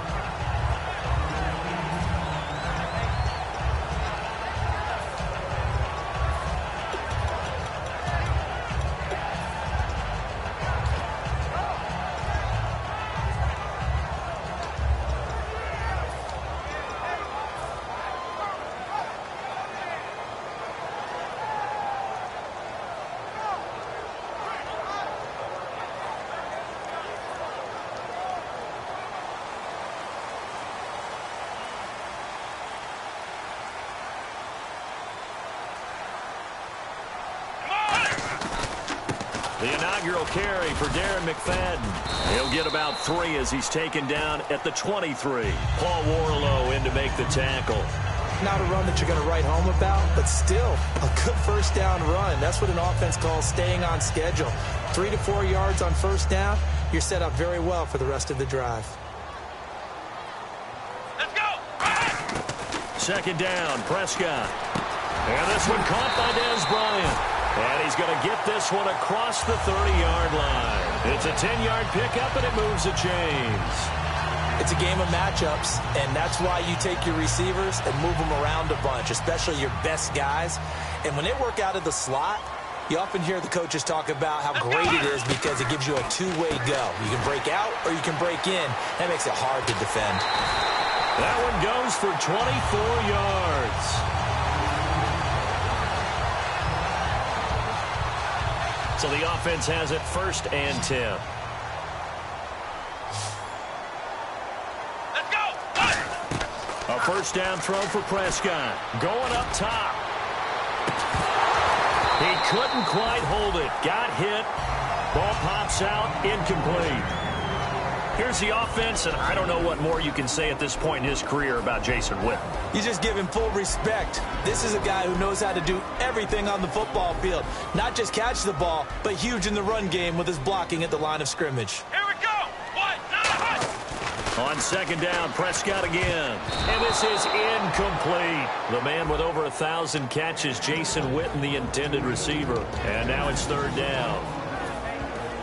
The inaugural carry for Darren McFadden. He'll get about 3 as he's taken down at the 23. Paul Warlow in to make the tackle. Not a run that you're going to write home about, but still a good first down run. That's what an offense calls staying on schedule. 3 to 4 yards on first down. You're set up very well for the rest of the drive. Let's go! Second down, Prescott. And this one caught by Dez Bryant. And he's going to get this one across the 30-yard line. It's a 10-yard pickup, and it moves the chains. It's a game of matchups, and that's why you take your receivers and move them around a bunch, especially your best guys. And when they work out of the slot, you often hear the coaches talk about how great it is because it gives you a two-way go. You can break out or you can break in. That makes it hard to defend. That one goes for 24 yards. So the offense has it 1st and 10. Let's go! A first down throw for Prescott. Going up top. He couldn't quite hold it. Got hit. Ball pops out. Incomplete. Here's the offense, and I don't know what more you can say at this point in his career about Jason Witten. You just give him full respect. This is a guy who knows how to do everything on the football field. Not just catch the ball, but huge in the run game with his blocking at the line of scrimmage. Here we go! 1, 9, 1. On second down, Prescott again. And this is incomplete. The man with over 1,000 catches, Jason Witten, the intended receiver. And now it's 3rd down.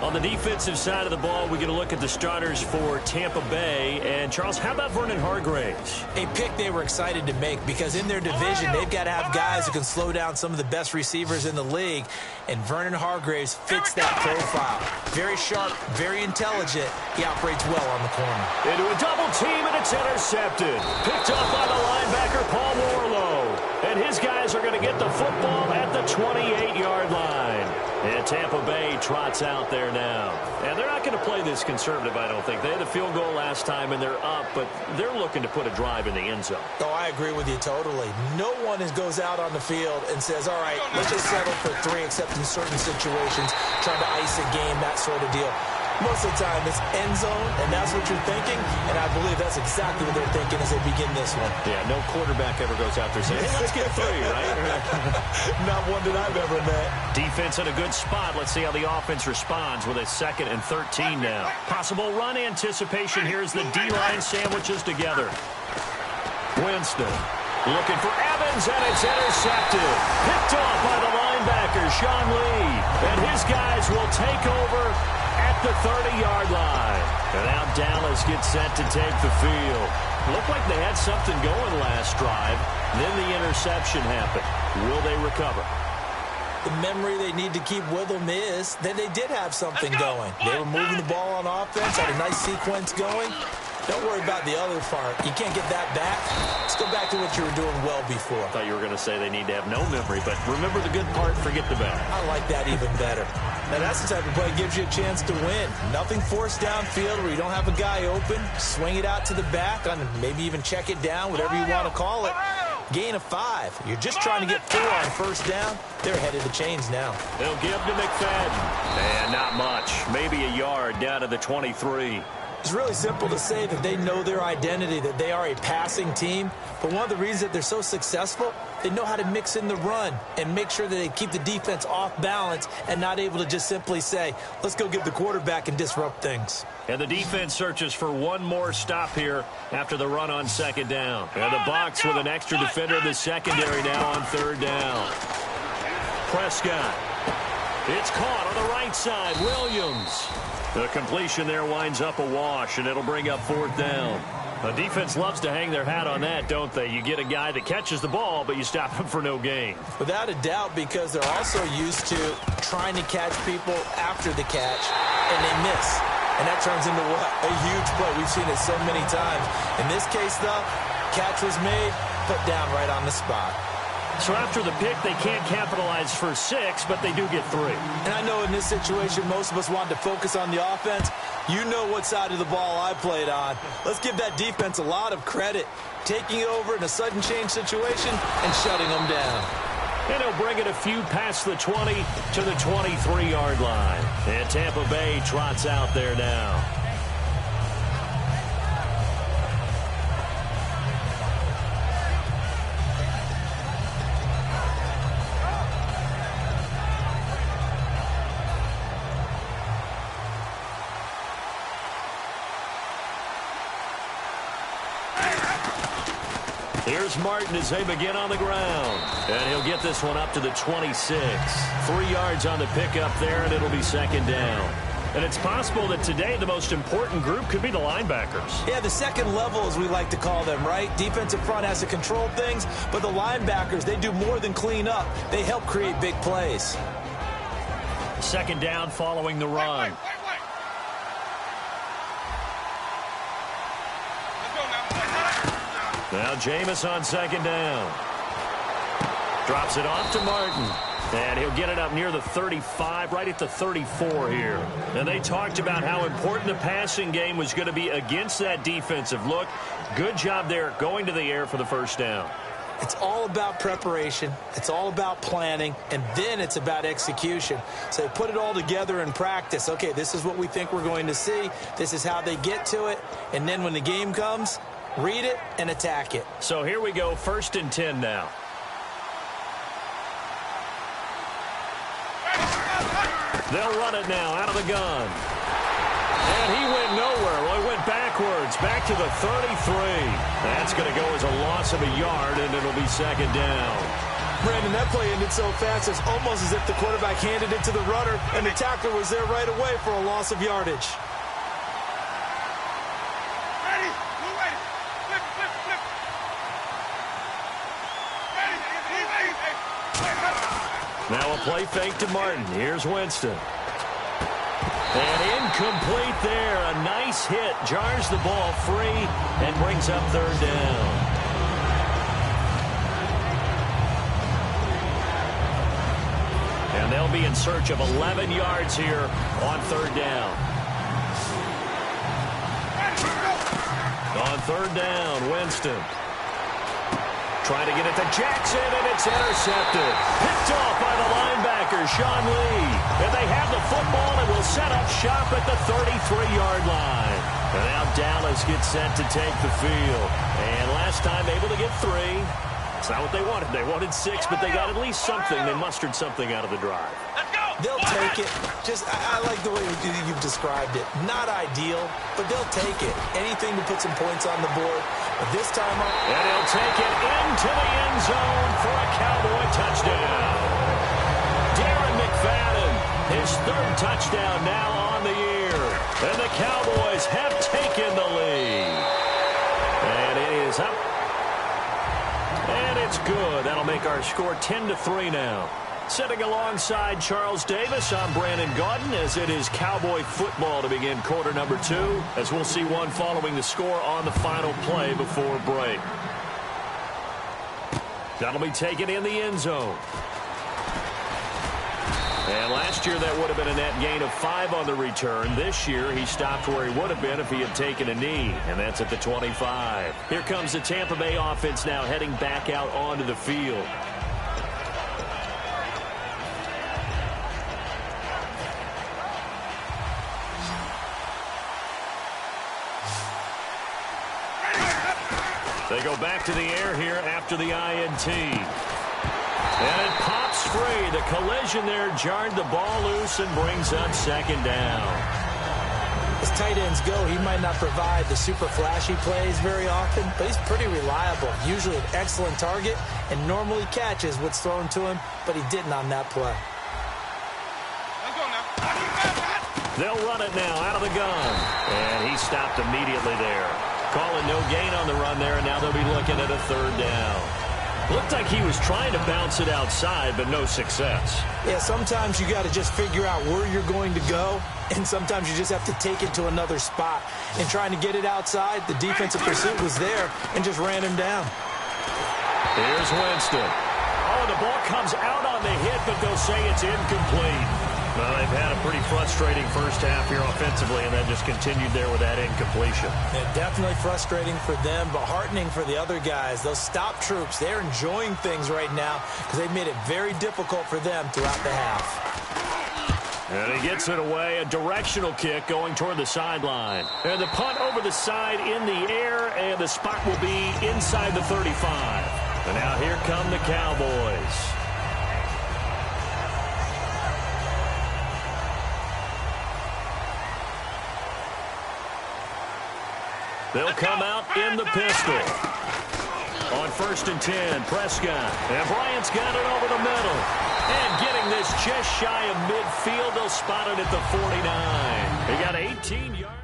On the defensive side of the ball, we're going to look at the starters for Tampa Bay. And, Charles, how about Vernon Hargreaves? A pick they were excited to make because in their division, they've got to have guys who can slow down some of the best receivers in the league. And Vernon Hargreaves fits that profile. Very sharp, very intelligent. He operates well on the corner. Into a double team, and it's intercepted. Picked up by the linebacker, Paul Warlow. And his guys are going to get the football at the 28-yard line. And Tampa Bay trots out there now. And they're not going to play this conservative, I don't think. They had a field goal last time, and they're up, but they're looking to put a drive in the end zone. Oh, I agree with you totally. No one goes out on the field and says, all right, let's just settle for 3, except in certain situations, trying to ice a game, that sort of deal. Most of the time, it's end zone, and that's what you're thinking, and I believe that's exactly what they're thinking as they begin this one. Yeah, no quarterback ever goes out there saying, hey, let's get 3, right? Not one that I've ever met. Defense in a good spot. Let's see how the offense responds with a 2nd and 13 now. Possible run anticipation. Here's the D-line sandwiches together. Winston looking for Evans, and it's intercepted. Picked off by the linebacker, Sean Lee. And his guys will take over at the 30-yard line. And now Dallas gets set to take the field. Looked like they had something going last drive. Then the interception happened. Will they recover? The memory they need to keep with them is that they did have something going. They were moving the ball on offense, had a nice sequence going. Don't worry about the other part. You can't get that back. Let's go back to what you were doing well before. I thought you were going to say they need to have no memory, but remember the good part, forget the bad. I like that even better. Now, that's the type of play that gives you a chance to win. Nothing forced downfield where you don't have a guy open. Swing it out to the back, and maybe even check it down, whatever you want to call it. Gain of 5. You're just trying to get 4 on first down. They're ahead of the chains now. They'll give to McFadden. And not much. Maybe a yard down to the 23. It's really simple to say that they know their identity, that they are a passing team. But one of the reasons that they're so successful, they know how to mix in the run and make sure that they keep the defense off balance and not able to just simply say, let's go get the quarterback and disrupt things. And the defense searches for one more stop here after the run on 2nd down. And the Bucs with an extra defender in the secondary now on 3rd down. Prescott. It's caught on the right side. Williams. The completion there winds up a wash, and it'll bring up 4th down. The defense loves to hang their hat on that, don't they? You get a guy that catches the ball, but you stop him for no gain. Without a doubt, because they're also used to trying to catch people after the catch, and they miss. And that turns into what? A huge play. We've seen it so many times. In this case, though, catch was made, put down right on the spot. So after the pick, they can't capitalize for 6, but they do get 3. And I know in this situation, most of us want to focus on the offense. You know what side of the ball I played on. Let's give that defense a lot of credit. Taking over in a sudden change situation and shutting them down. And he'll bring it a few past the 20 to the 23-yard line. And Tampa Bay trots out there now. Here's Martin as they begin on the ground. And he'll get this one up to the 26. 3 yards on the pickup there, and it'll be 2nd down. And it's possible that today the most important group could be the linebackers. Yeah, the second level, as we like to call them, right? Defensive front has to control things, but the linebackers, they do more than clean up. They help create big plays. 2nd down following the run. Now Jameis on 2nd down. Drops it off to Martin. And he'll get it up near the 35, right at the 34 here. And they talked about how important the passing game was going to be against that defensive look. Good job there going to the air for the 1st down. It's all about preparation. It's all about planning. And then it's about execution. So they put it all together in practice. Okay, this is what we think we're going to see. This is how they get to it. And then when the game comes, read it and attack it. So here we go, 1st and 10 now. They'll run it now out of the gun. And he went nowhere. Well, he went backwards, back to the 33. That's going to go as a loss of a yard, and it'll be 2nd down. Brandon, that play ended so fast, it's almost as if the quarterback handed it to the runner, and the tackler was there right away for a loss of yardage. Ready? Move ready. Flip, flip, flip. Ready? Move ready. Now a play fake to Martin. Here's Winston. And incomplete there. A nice hit. Jars the ball free and brings up third down. And they'll be in search of 11 yards here on third down. On third down, Winston. Trying to get it to Jackson, and it's intercepted. Picked off by the linebacker, Sean Lee. And they have the football and will set up shop at the 33-yard line. And now Dallas gets set to take the field. And last time able to get 3. It's not what they wanted. They wanted 6, but they got at least something. They mustered something out of the drive. Let's go. They'll take it. I like the way you've described it. Not ideal, but they'll take it. Anything to put some points on the board. But this time up. And he'll take it into the end zone for a Cowboy touchdown. Darren McFadden, his 3rd touchdown now on the year. And the Cowboys have taken the lead. And it is up. And it's good. That'll make our score 10-3 now. Sitting alongside Charles Davis, I'm Brandon Gaudin, as it is Cowboy football to begin quarter number 2, as we'll see one following the score on the final play before break. That'll be taken in the end zone. And last year that would have been a net gain of 5 on the return. This year he stopped where he would have been if he had taken a knee, and that's at the 25. Here comes the Tampa Bay offense now heading back out onto the field. They go back to the air here after the INT. And it pops free. The collision there jarred the ball loose and brings up second down. As tight ends go, he might not provide the super flashy plays very often, but he's pretty reliable. Usually an excellent target and normally catches what's thrown to him, but he didn't on that play. Let's go now. They'll run it now out of the gun. And he stopped immediately there. Calling no gain on the run there, and now they'll be looking at a 3rd down. Looked like he was trying to bounce it outside, but no success. Yeah, sometimes you got to just figure out where you're going to go, and sometimes you just have to take it to another spot. And trying to get it outside, the defensive pursuit was there and just ran him down. Here's Winston. Oh, the ball comes out on the hit, but they'll say it's incomplete. Well, they've had a pretty frustrating first half here offensively, and then just continued there with that incompletion. Yeah, definitely frustrating for them, but heartening for the other guys. Those stop troops, they're enjoying things right now because they've made it very difficult for them throughout the half. And he gets it away, a directional kick going toward the sideline. And the punt over the side in the air, and the spot will be inside the 35. And now here come the Cowboys. They'll come out in the pistol. On 1st and 10, Prescott. And Bryant's got it over the middle. And getting this just shy of midfield, they'll spot it at the 49. He got 18 yards.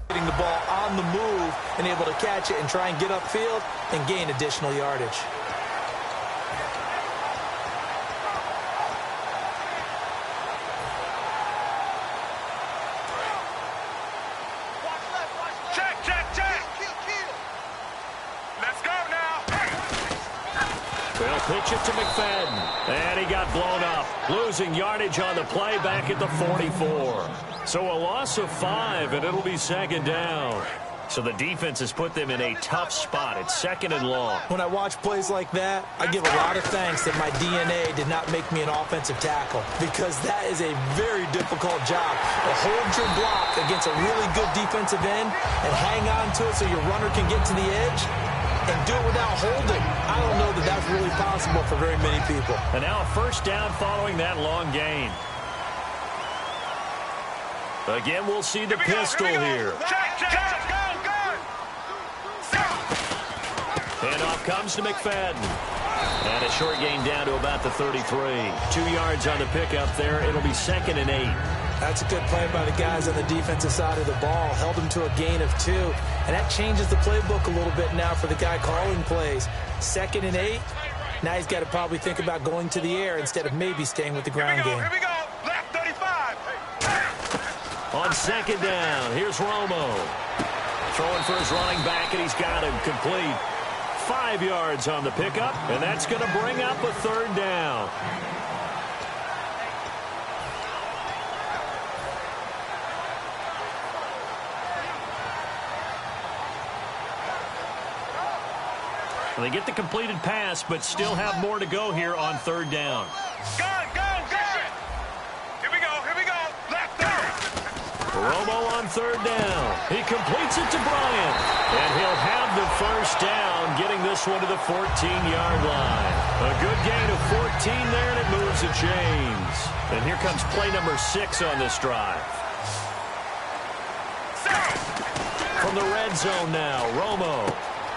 Getting the ball on the move and able to catch it and try and get upfield and gain additional yardage. They'll pitch it to McFadden. And he got blown up. Losing yardage on the play back at the 44. So a loss of 5, and it'll be 2nd down. So the defense has put them in a tough spot. It's 2nd and long. When I watch plays like that, I give a lot of thanks that my DNA did not make me an offensive tackle, because that is a very difficult job to hold your block against a really good defensive end and hang on to it so your runner can get to the edge and do it without holding. I don't know that that's really possible for very many people. And now a 1st down following that long gain. Again, we'll see the pistol here. Handoff comes to McFadden. And a short gain down to about the 33. 2 yards on the pickup there. It'll be 2nd and 8. That's a good play by the guys on the defensive side of the ball. Held them to a gain of 2. And that changes the playbook a little bit now for the guy calling plays. 2nd and 8. Now he's got to probably think about going to the air instead of maybe staying with the ground game. Here we go. Left 35. On 2nd down, here's Romo. Throwing for his running back, and he's got him complete. 5 yards on the pickup, and that's going to bring up a 3rd down. They get the completed pass, but still have more to go here on 3rd down. Go. Here we go. Left down. Romo on 3rd down. He completes it to Bryant, and he'll have the 1st down, getting this one to the 14-yard line. A good gain of 14 there, and it moves the chains. And here comes play number 6 on this drive. From the red zone now, Romo.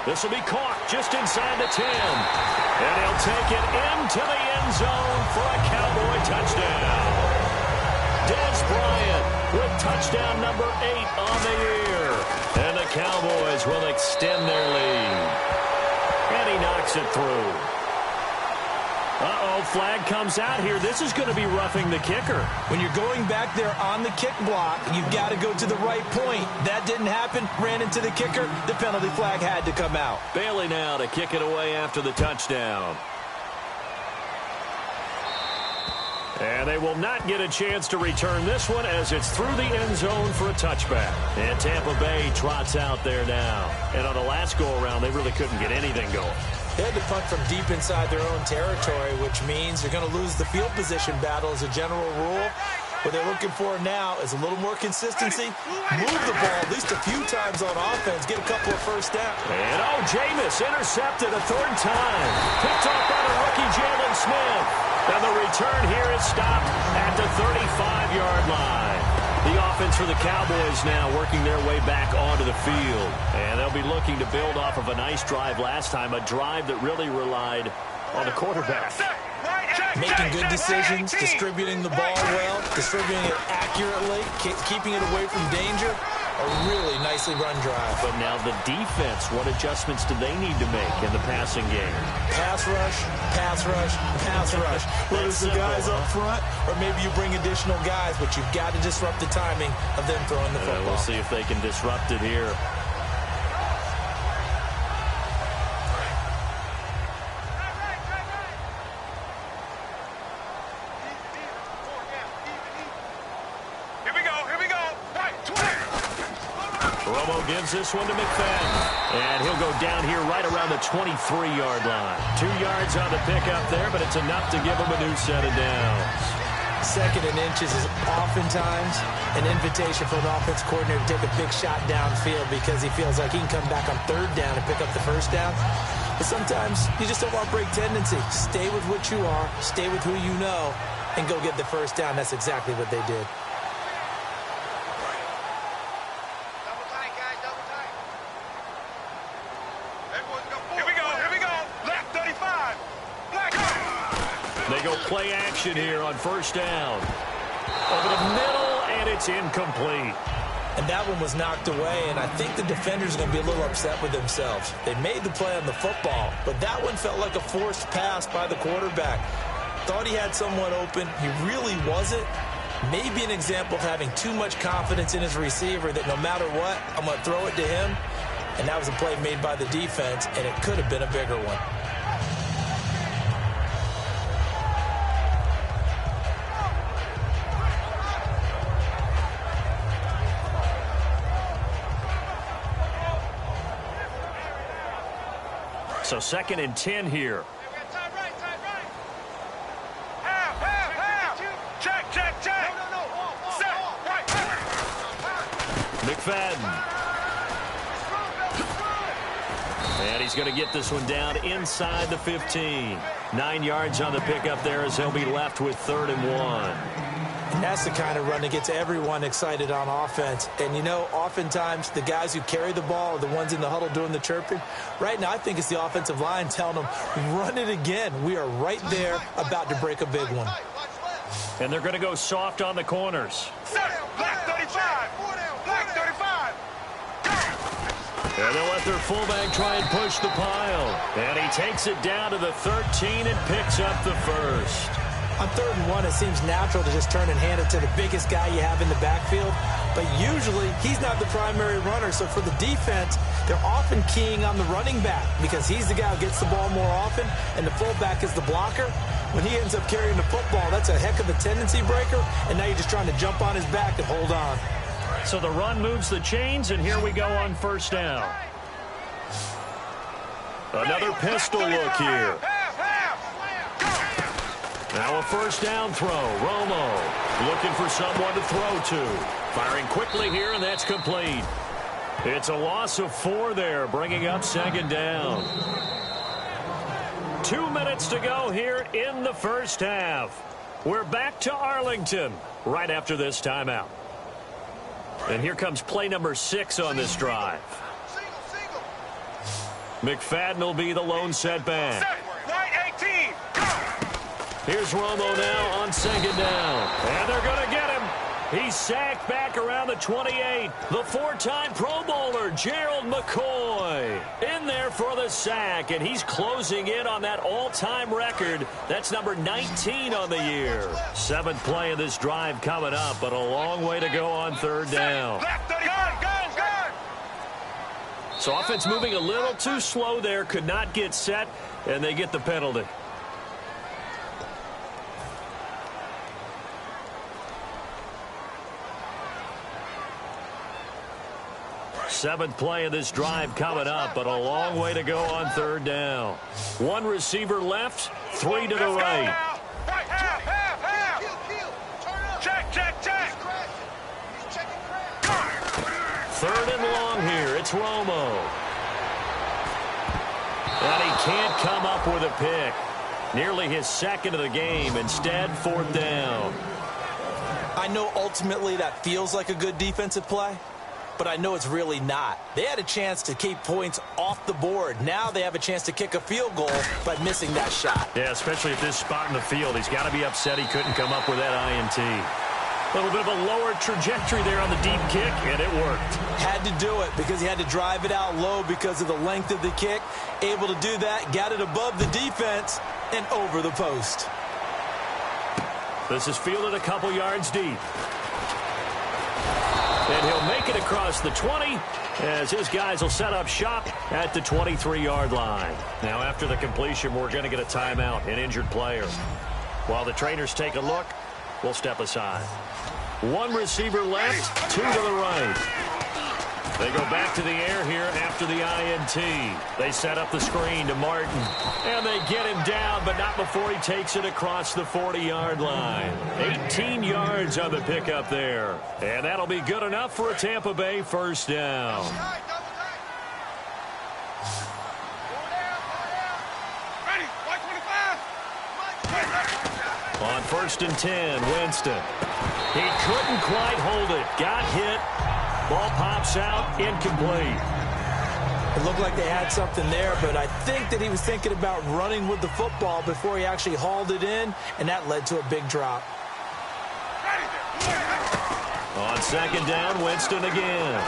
This will be caught just inside the 10. And he'll take it into the end zone for a Cowboy touchdown. Dez Bryant with touchdown number 8 on the year. And the Cowboys will extend their lead. And he knocks it through. Uh-oh, flag comes out here. This is going to be roughing the kicker. When you're going back there on the kick block, you've got to go to the right point. That didn't happen. Ran into the kicker. The penalty flag had to come out. Bailey now to kick it away after the touchdown. And they will not get a chance to return this one as it's through the end zone for a touchback. And Tampa Bay trots out there now. And on the last go-around, they really couldn't get anything going. They had to punt from deep inside their own territory, which means you're going to lose the field position battle as a general rule. What they're looking for now is a little more consistency. Move the ball at least a few times on offense. Get a couple of 1st downs. And Jameis intercepted a 3rd time. Picked off by the rookie Jalen Smith. And the return here is stopped at the 35-yard line. The offense for the Cowboys now working their way back onto the field. And they'll be looking to build off of a nice drive last time, a drive that really relied on the quarterback. Making good decisions, distributing the ball well, distributing it accurately, keeping it away from danger. A really nicely run drive. But now the defense, what adjustments do they need to make in the passing game? Pass rush, pass rush, pass rush. Whether it's the guys up front or maybe you bring additional guys, but you've got to disrupt the timing of them throwing the football. We'll see if they can disrupt it here. Romo gives this one to McFadden. And he'll go down here right around the 23-yard line. 2 yards on the pickup there, but it's enough to give him a new set of downs. 2nd and inches is oftentimes an invitation for an offense coordinator to take a big shot downfield because he feels like he can come back on 3rd down and pick up the 1st down. But sometimes you just don't want break tendency. Stay with what you are, stay with who you know, and go get the 1st down. That's exactly what they did. They go play action here on 1st down. Over the middle, and it's incomplete. And that one was knocked away, and I think the defenders are going to be a little upset with themselves. They made the play on the football, but that one felt like a forced pass by the quarterback. Thought he had someone open. He really wasn't. Maybe an example of having too much confidence in his receiver that no matter what, I'm going to throw it to him. And that was a play made by the defense, and it could have been a bigger one. So 2nd and 10 here. McFadden. And he's going to get this one down inside the 15. 9 yards on the pickup there as he'll be left with 3rd and 1. And that's the kind of run that gets everyone excited on offense. And, you know, oftentimes the guys who carry the ball are the ones in the huddle doing the chirping. Right now, I think it's the offensive line telling them, run it again. We are right there about to break a big one. And they're going to go soft on the corners. Black 35. Black 35. And they'll let their fullback try and push the pile. And he takes it down to the 13 and picks up the first. On 3rd and 1, it seems natural to just turn and hand it to the biggest guy you have in the backfield. But usually, he's not the primary runner. So for the defense, they're often keying on the running back because he's the guy who gets the ball more often, and the fullback is the blocker. When he ends up carrying the football, that's a heck of a tendency breaker, and now you're just trying to jump on his back and hold on. So the run moves the chains, and here we go on 1st down. Another pistol look here. Now a 1st down throw. Romo looking for someone to throw to. Firing quickly here, and that's complete. It's a loss of 4 there, bringing up 2nd down. 2 minutes to go here in the 1st half. We're back to Arlington right after this timeout. And here comes play number 6 on this drive. McFadden will be the lone setback. Right 18. Here's Romo now on 2nd down. And they're going to get him. He's sacked back around the 28. The 4-time Pro Bowler, Gerald McCoy, in there for the sack. And he's closing in on that all-time record. That's number 19 on the year. 7th play of this drive coming up, but a long way to go on 3rd down. So offense moving a little too slow there. Could not get set, and they get the penalty. 7th play of this drive coming up, but a long way to go on 3rd down. 1 receiver left, 3 to the right. Check. 3rd and long here. It's Romo. And he can't come up with a pick. Nearly his 2nd of the game. Instead, 4th down. I know ultimately that feels like a good defensive play, but I know it's really not. They had a chance to keep points off the board. Now they have a chance to kick a field goal by missing that shot. Yeah, especially at this spot in the field. He's got to be upset he couldn't come up with that INT. A little bit of a lower trajectory there on the deep kick, and it worked. Had to do it because he had to drive it out low because of the length of the kick. Able to do that, got it above the defense and over the post. This is fielded a couple yards deep. And he'll make it across the 20 as his guys will set up shop at the 23-yard line. Now after the completion, we're going to get a timeout, an injured player. While the trainers take a look, we'll step aside. 1 receiver left, 2 to the right. They go back to the air here after the INT. They set up the screen to Martin. And they get him down, but not before he takes it across the 40-yard line. 18 yards on the pickup there. And that'll be good enough for a Tampa Bay 1st down. Ready, 125. On 1st and 10, Winston. He couldn't quite hold it. Got hit. Ball pops out, incomplete. It looked like they had something there, but I think that he was thinking about running with the football before he actually hauled it in, and that led to a big drop. On 2nd down, Winston again.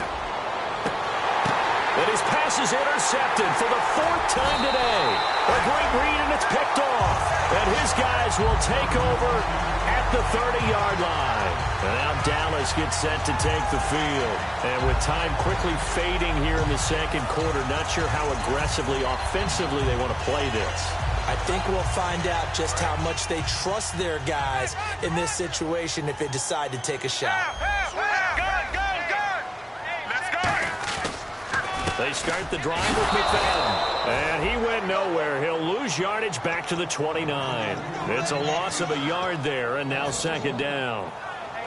And his pass is intercepted for the 4th time today. A great read, and it's picked off. And his guys will take over at the 30-yard line. And now Dallas gets set to take the field. And with time quickly fading here in the 2nd quarter, not sure how aggressively, offensively they want to play this. I think we'll find out just how much they trust their guys in this situation if they decide to take a shot. They start the drive with McFadden. And he went nowhere. He'll lose yardage back to the 29. It's a loss of a yard there, and now 2nd down.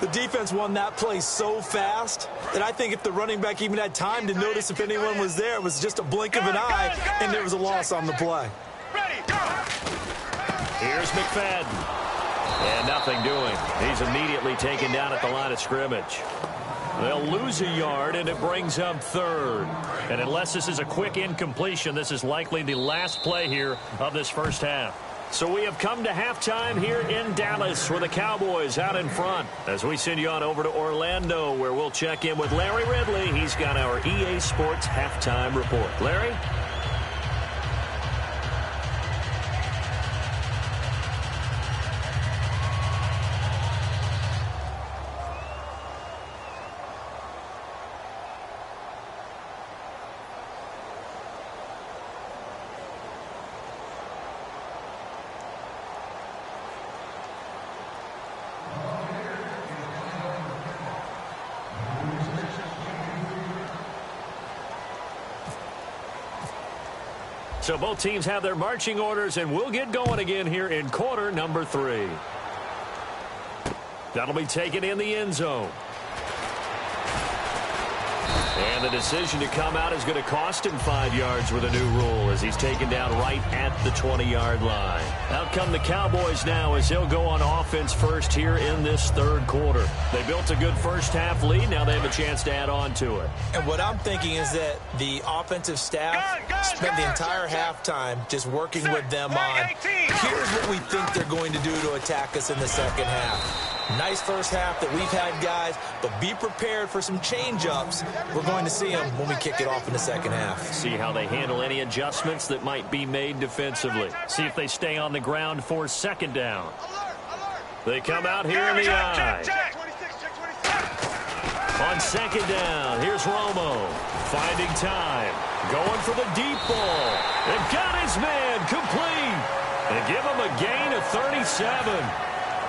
The defense won that play so fast that I think if the running back even had time to notice if anyone was there, it was just a blink of an eye, and there was a loss on the play. Here's McFadden. And nothing doing. He's immediately taken down at the line of scrimmage. They'll lose a yard, and it brings up third. And unless this is a quick incompletion, this is likely the last play here of this first half. So we have come to halftime here in Dallas where the Cowboys out in front. As we send you on over to Orlando where we'll check in with Larry Ridley. He's got our EA Sports halftime report. Larry? So both teams have their marching orders, and we'll get going again here in quarter number 3. That'll be taken in the end zone. And the decision to come out is going to cost him 5 yards with a new rule as he's taken down right at the 20-yard line. Out come the Cowboys now as they'll go on offense first here in this third quarter. They built a good first-half lead. Now they have a chance to add on to it. And what I'm thinking is that the offensive staff spent the entire halftime just working with them on, here's what we think they're going to do to attack us in the second half. Nice first half that we've had, guys, but be prepared for some change-ups. We're going to see them when we kick it off in the second half. See how they handle any adjustments that might be made defensively. See if they stay on the ground for second down. They come out here in the eye. On second down, here's Romo. Finding time. Going for the deep ball. They've got his man complete. They give him a gain of 37.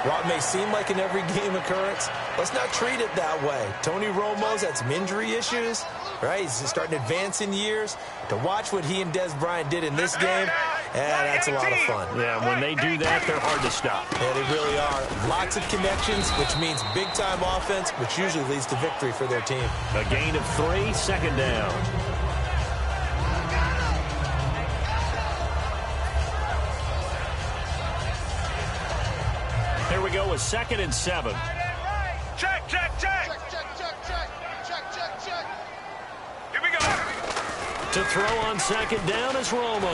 While it may seem like an every-game occurrence, let's not treat it that way. Tony Romo's had some injury issues, right? He's starting to advance in years. To watch what he and Des Bryant did in this game, that's a lot of fun. Yeah, when they do that, they're hard to stop. Yeah, they really are. Lots of connections, which means big-time offense, which usually leads to victory for their team. A gain of 3, second down. Here we go with 2nd and 7. Check, check, check. Here we go. To throw on second down is Romo.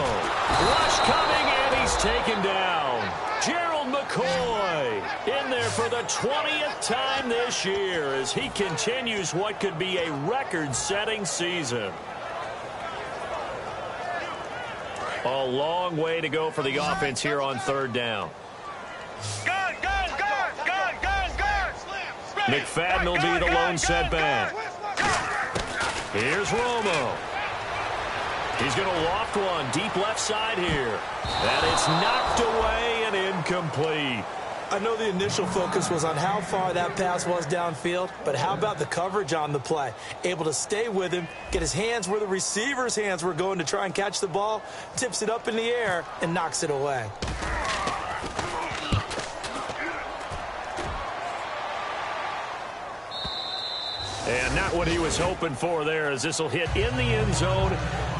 Rush coming, and he's taken down. Gerald McCoy in there for the 20th time this year as he continues what could be a record-setting season. A long way to go for the offense here on third down. Gun, gun, gun, gun, gun, gun. McFadden will be the lone setback. Here's Romo. He's going to loft one deep left side here. And it's knocked away and incomplete. I know the initial focus was on how far that pass was downfield, but how about the coverage on the play? Able to stay with him, get his hands where the receiver's hands were going to try and catch the ball, tips it up in the air, and knocks it away. And not what he was hoping for there as this will hit in the end zone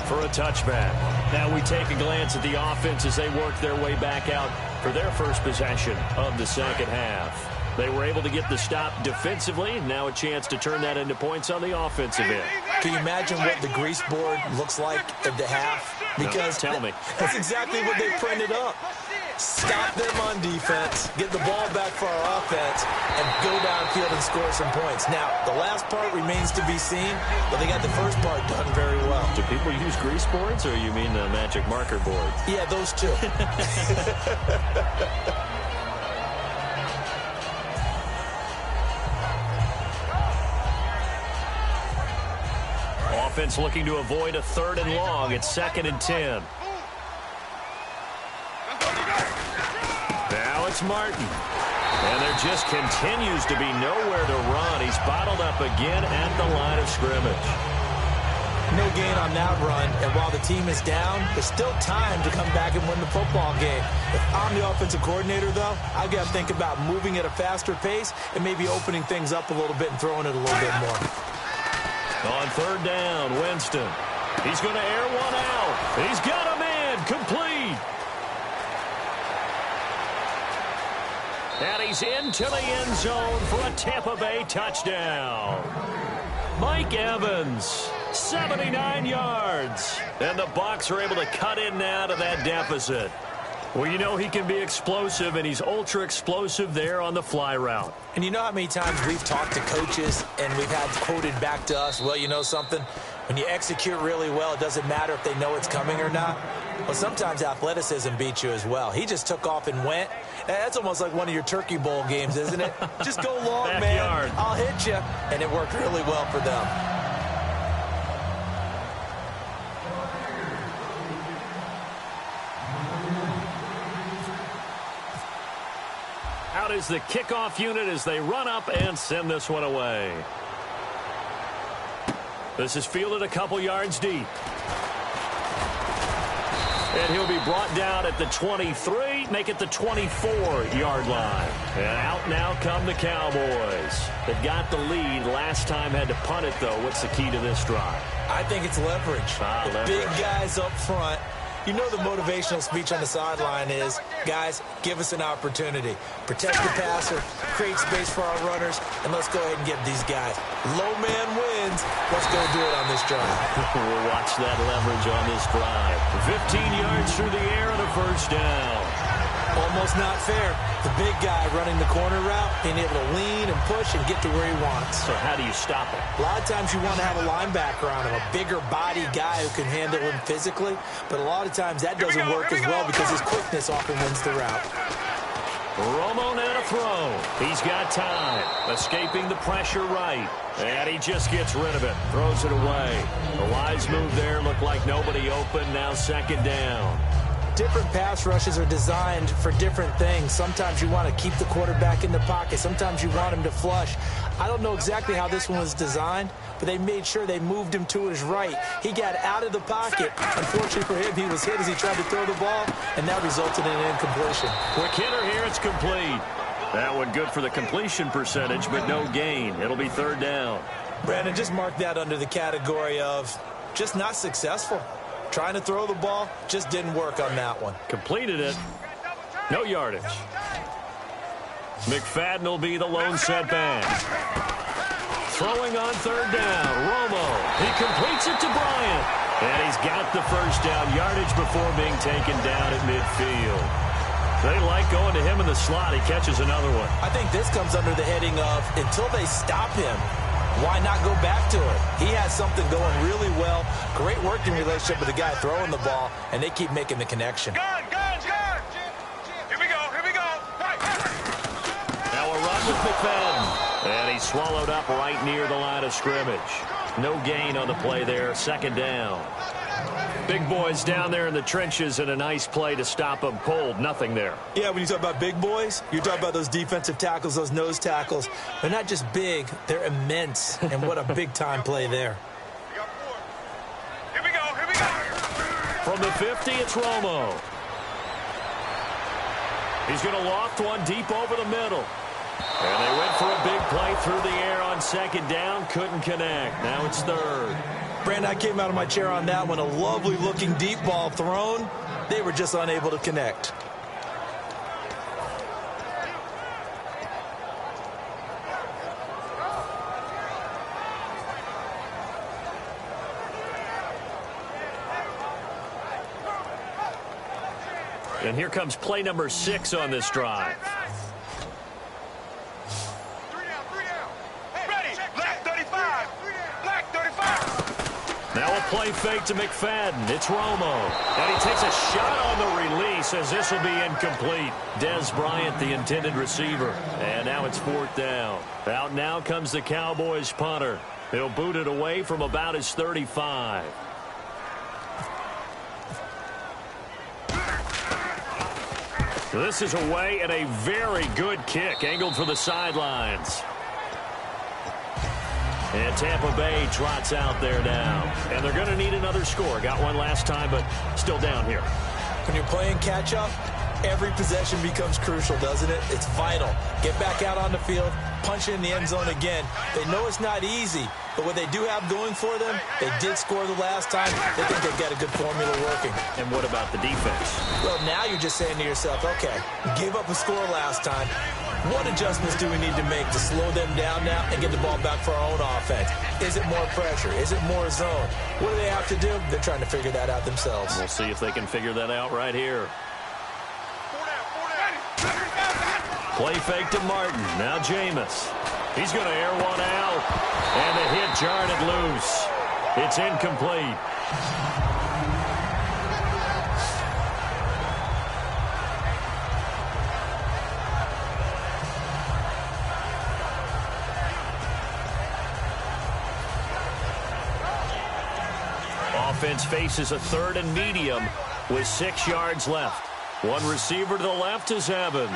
for a touchback. Now we take a glance at the offense as they work their way back out for their first possession of the second half. They were able to get the stop defensively. Now a chance to turn that into points on the offensive end. Can you imagine what the grease board looks like at the half? Because tell me. That's exactly what they printed up. Stop them on defense, get the ball back for our offense, and go downfield and score some points. Now, the last part remains to be seen, but they got the first part done very well. Do people use grease boards, or you mean the magic marker board? Yeah, those two. Offense looking to avoid a 3rd and long. It's 2nd and 10. Now it's Martin. And there just continues to be nowhere to run. He's bottled up again at the line of scrimmage. No gain on that run, and while the team is down, there's still time to come back and win the football game. If I'm the offensive coordinator, though, I've got to think about moving at a faster pace and maybe opening things up a little bit and throwing it a little bit more. On third down, Winston. He's going to air one out. He's got him in. Complete. And he's into the end zone for a Tampa Bay touchdown. Mike Evans, 79 yards. And the Bucs are able to cut in now to that deficit. Well, you know he can be explosive, and he's ultra explosive there on the fly route. And you know how many times we've talked to coaches and we've had quoted back to us, well, you know something? When you execute really well, it doesn't matter if they know it's coming or not. Well, sometimes athleticism beats you as well. He just took off and went. That's almost like one of your Turkey Bowl games, isn't it? Just go long, man. I'll hit you. And it worked really well for them. Out is the kickoff unit as they run up and send this one away. This is fielded a couple yards deep. And he'll be brought down at the 23, make it the 24-yard line. And out now come the Cowboys. They've got the lead. Last time had to punt it, though. What's the key to this drive? I think it's leverage. Leverage. Big guys up front. You know the motivational speech on the sideline is, guys, give us an opportunity. Protect the passer, create space for our runners, and let's go ahead and get these guys. Low man wins. Let's go do it on this drive. We'll watch that leverage on this drive. 15 yards through the air and a first down. Almost not fair. The big guy running the corner route, being able to lean and push and get to where he wants. So how do you stop him? A lot of times you want to have a linebacker on him, a bigger body guy who can handle him physically. But a lot of times that doesn't work as well because his quickness often wins the route. Romo now to throw. He's got time. Escaping the pressure right. And he just gets rid of it. Throws it away. The wise move there. Looked like nobody open. Now second down. Different pass rushes are designed for different things. Sometimes you want to keep the quarterback in the pocket. Sometimes you want him to flush. I don't know exactly how this one was designed, but they made sure they moved him to his right. He got out of the pocket. Unfortunately for him, he was hit as he tried to throw the ball, and that resulted in an incompletion. Quick hitter here. It's complete. That one good for the completion percentage, but no gain. It'll be third down. Brandon, just mark that under the category of just not successful. Trying to throw the ball, just didn't work on that one. Completed it. No yardage. McFadden will be the lone setback. Throwing on third down. Romo. He completes it to Bryant. And he's got the first down yardage before being taken down at midfield. They like going to him in the slot. He catches another one. I think this comes under the heading of until they stop him, why not go back to it? He has something going really well. Great working relationship with the guy throwing the ball, and they keep making the connection. Gun! Here we go. Right. Now a run with McFadden. And he's swallowed up right near the line of scrimmage. No gain on the play there. Second down. Big boys down there in the trenches, and a nice play to stop them cold. Nothing there. Yeah, when you talk about big boys, you're talking about those defensive tackles, those nose tackles. They're not just big, they're immense. And what a big-time play there. Here we go. From the 50, it's Romo. He's going to loft one deep over the middle. And they went for a big play through the air on second down. Couldn't connect. Now it's third. Brandon, I came out of my chair on that one. A lovely-looking deep ball thrown. They were just unable to connect. And here comes play number 6 on this drive. Now a play fake to McFadden. It's Romo. And he takes a shot on the release as this will be incomplete. Des Bryant, the intended receiver. And now it's fourth down. Out now comes the Cowboys punter. He'll boot it away from about his 35. This is away and a very good kick angled for the sidelines. And Tampa Bay trots out there now. And they're going to need another score. Got one last time, but still down here. When you're playing catch-up, every possession becomes crucial, doesn't it? It's vital. Get back out on the field, punch it in the end zone again. They know it's not easy, but what they do have going for them, they did score the last time. They think they've got a good formula working. And what about the defense? Well, now you're just saying to yourself, okay, we gave up a score last time. What adjustments do we need to make to slow them down now and get the ball back for our own offense? Is it more pressure? Is it more zone? What do they have to do? They're trying to figure that out themselves. We'll see if they can figure that out right here. Play fake to Martin. Now Jameis. He's going to air one out. And the hit jarred it loose. It's incomplete. Offense faces a 3rd and medium with 6 yards left. One receiver to the left is Evans.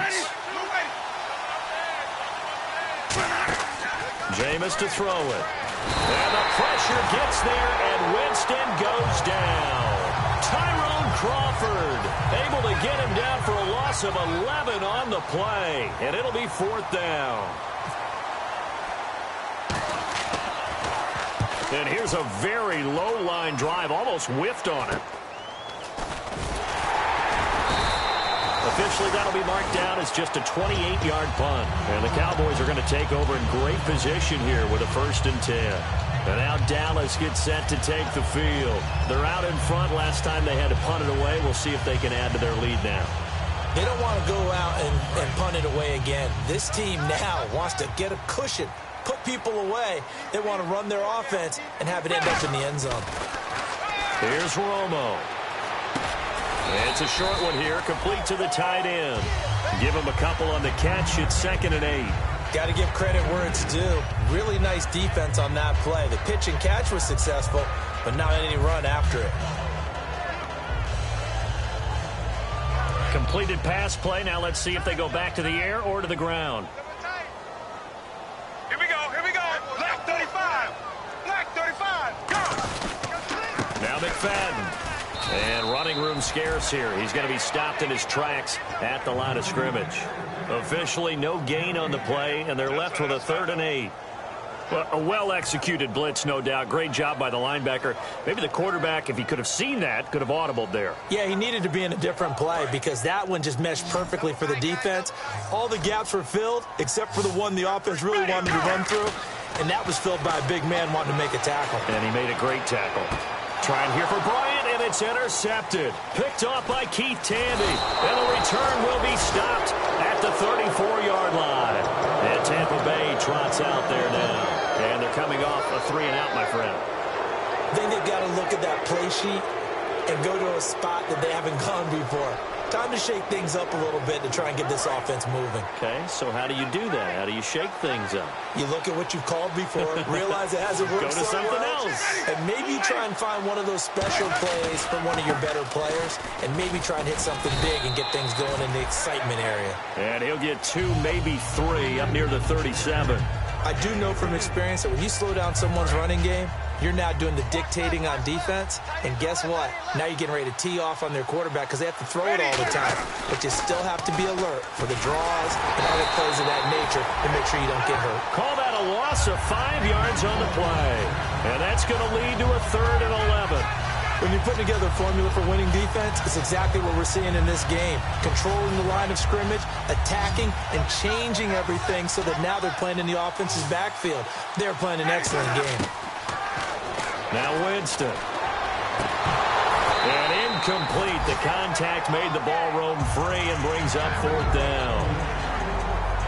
Jameis to throw it. And the pressure gets there, and Winston goes down. Tyrone Crawford able to get him down for a loss of 11 on the play. And it'll be 4th down. And here's a very low-line drive, almost whiffed on it. Officially, that'll be marked down as just a 28-yard punt. And the Cowboys are going to take over in great position here with a 1st and 10. And now Dallas gets set to take the field. They're out in front. Last time they had to punt it away. We'll see if they can add to their lead now. They don't want to go out and punt it away again. This team now wants to get a cushion, put people away. They want to run their offense and have it end up in the end zone. Here's Romo. It's a short one here, complete to the tight end. Give him a couple on the catch. It's 2nd and 8. Got to give credit where it's due. Really nice defense on that play. The pitch and catch was successful, but not any run after it. Completed pass play. Now let's see if they go back to the air or to the ground. Here we go. Black 35. Black 35. Go. Now McFadden. And running room scarce here. He's going to be stopped in his tracks at the line of scrimmage. Officially no gain on the play, and they're left with a 3rd and 8. Well, a well-executed blitz, no doubt. Great job by the linebacker. Maybe the quarterback, if he could have seen that, could have audibled there. Yeah, he needed to be in a different play because that one just meshed perfectly for the defense. All the gaps were filled except for the one the offense really wanted to run through, and that was filled by a big man wanting to make a tackle. And he made a great tackle. Trying here for Bryant, and it's intercepted. Picked off by Keith Tandy. And the return will be stopped at the 34-yard line. And Tampa Bay trots out there now. And they're coming off a 3-and-out, my friend. I think they've got to look at that play sheet and go to a spot that they haven't gone before. Time to shake things up a little bit to try and get this offense moving. Okay, so how do you do that? How do you shake things up? You look at what you've called before, realize it hasn't worked Go to something else. and maybe try and find one of those special plays from one of your better players, and maybe try and hit something big and get things going in the excitement area. And he'll get 2, maybe 3 up near the 37. I do know from experience that when you slow down someone's running game, you're now doing the dictating on defense, and guess what? Now you're getting ready to tee off on their quarterback because they have to throw it all the time. But you still have to be alert for the draws and other plays of that nature to make sure you don't get hurt. Call that a loss of 5 yards on the play. And that's going to lead to a 3rd and 11. When you're putting together a formula for winning defense, it's exactly what we're seeing in this game. Controlling the line of scrimmage, attacking, and changing everything so that now they're playing in the offense's backfield. They're playing an excellent game. Now Winston. And incomplete. The contact made the ball roam free and brings up 4th down.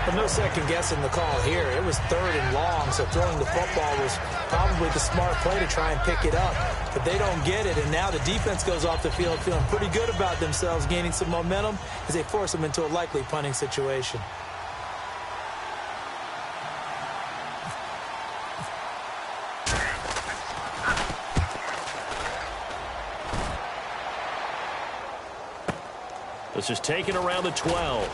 But no second guessing the call here. It was 3rd and long, so throwing the football was probably the smart play to try and pick it up. But they don't get it, and now the defense goes off the field feeling pretty good about themselves, gaining some momentum as they force them into a likely punting situation. This is taken around the 12.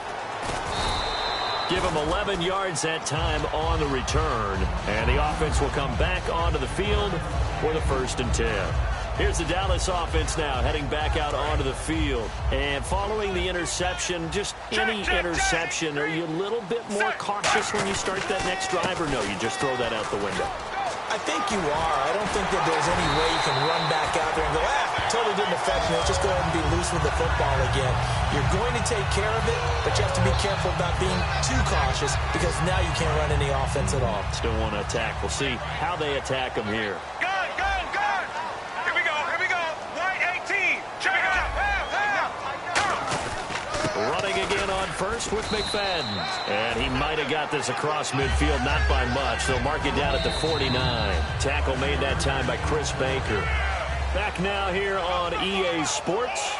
Give him 11 yards that time on the return. And the offense will come back onto the field for the 1st and 10. Here's the Dallas offense now heading back out onto the field. And following the interception, just any interception, are you a little bit more cautious when you start that next drive, or no, you just throw that out the window? I think you are. I don't think that there's any way you can run back out there and go, totally didn't affect me. Let's just go ahead and be loose with the football again. You're going to take care of it, but you have to be careful about being too cautious because now you can't run any offense at all. Still want to attack. We'll see how they attack them here. Gun, gun, gun. Here we go, here we go. White 18. Here we go. Running again on first with McFadden. And he might have got this across midfield, not by much. They'll mark it down at the 49. Tackle made that time by Chris Baker. Back now here on EA Sports.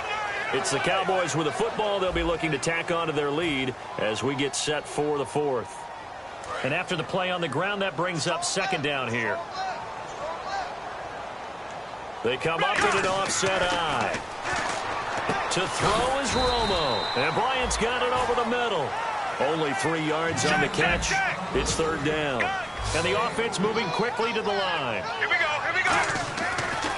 It's the Cowboys with the football. They'll be looking to tack on to their lead as we get set for the 4th. And after the play on the ground, that brings up 2nd down here. They come up in an offset eye. To throw is Romo. And Bryant's got it over the middle. Only 3 yards on the catch. It's 3rd down. And the offense moving quickly to the line. Here we go, here we go.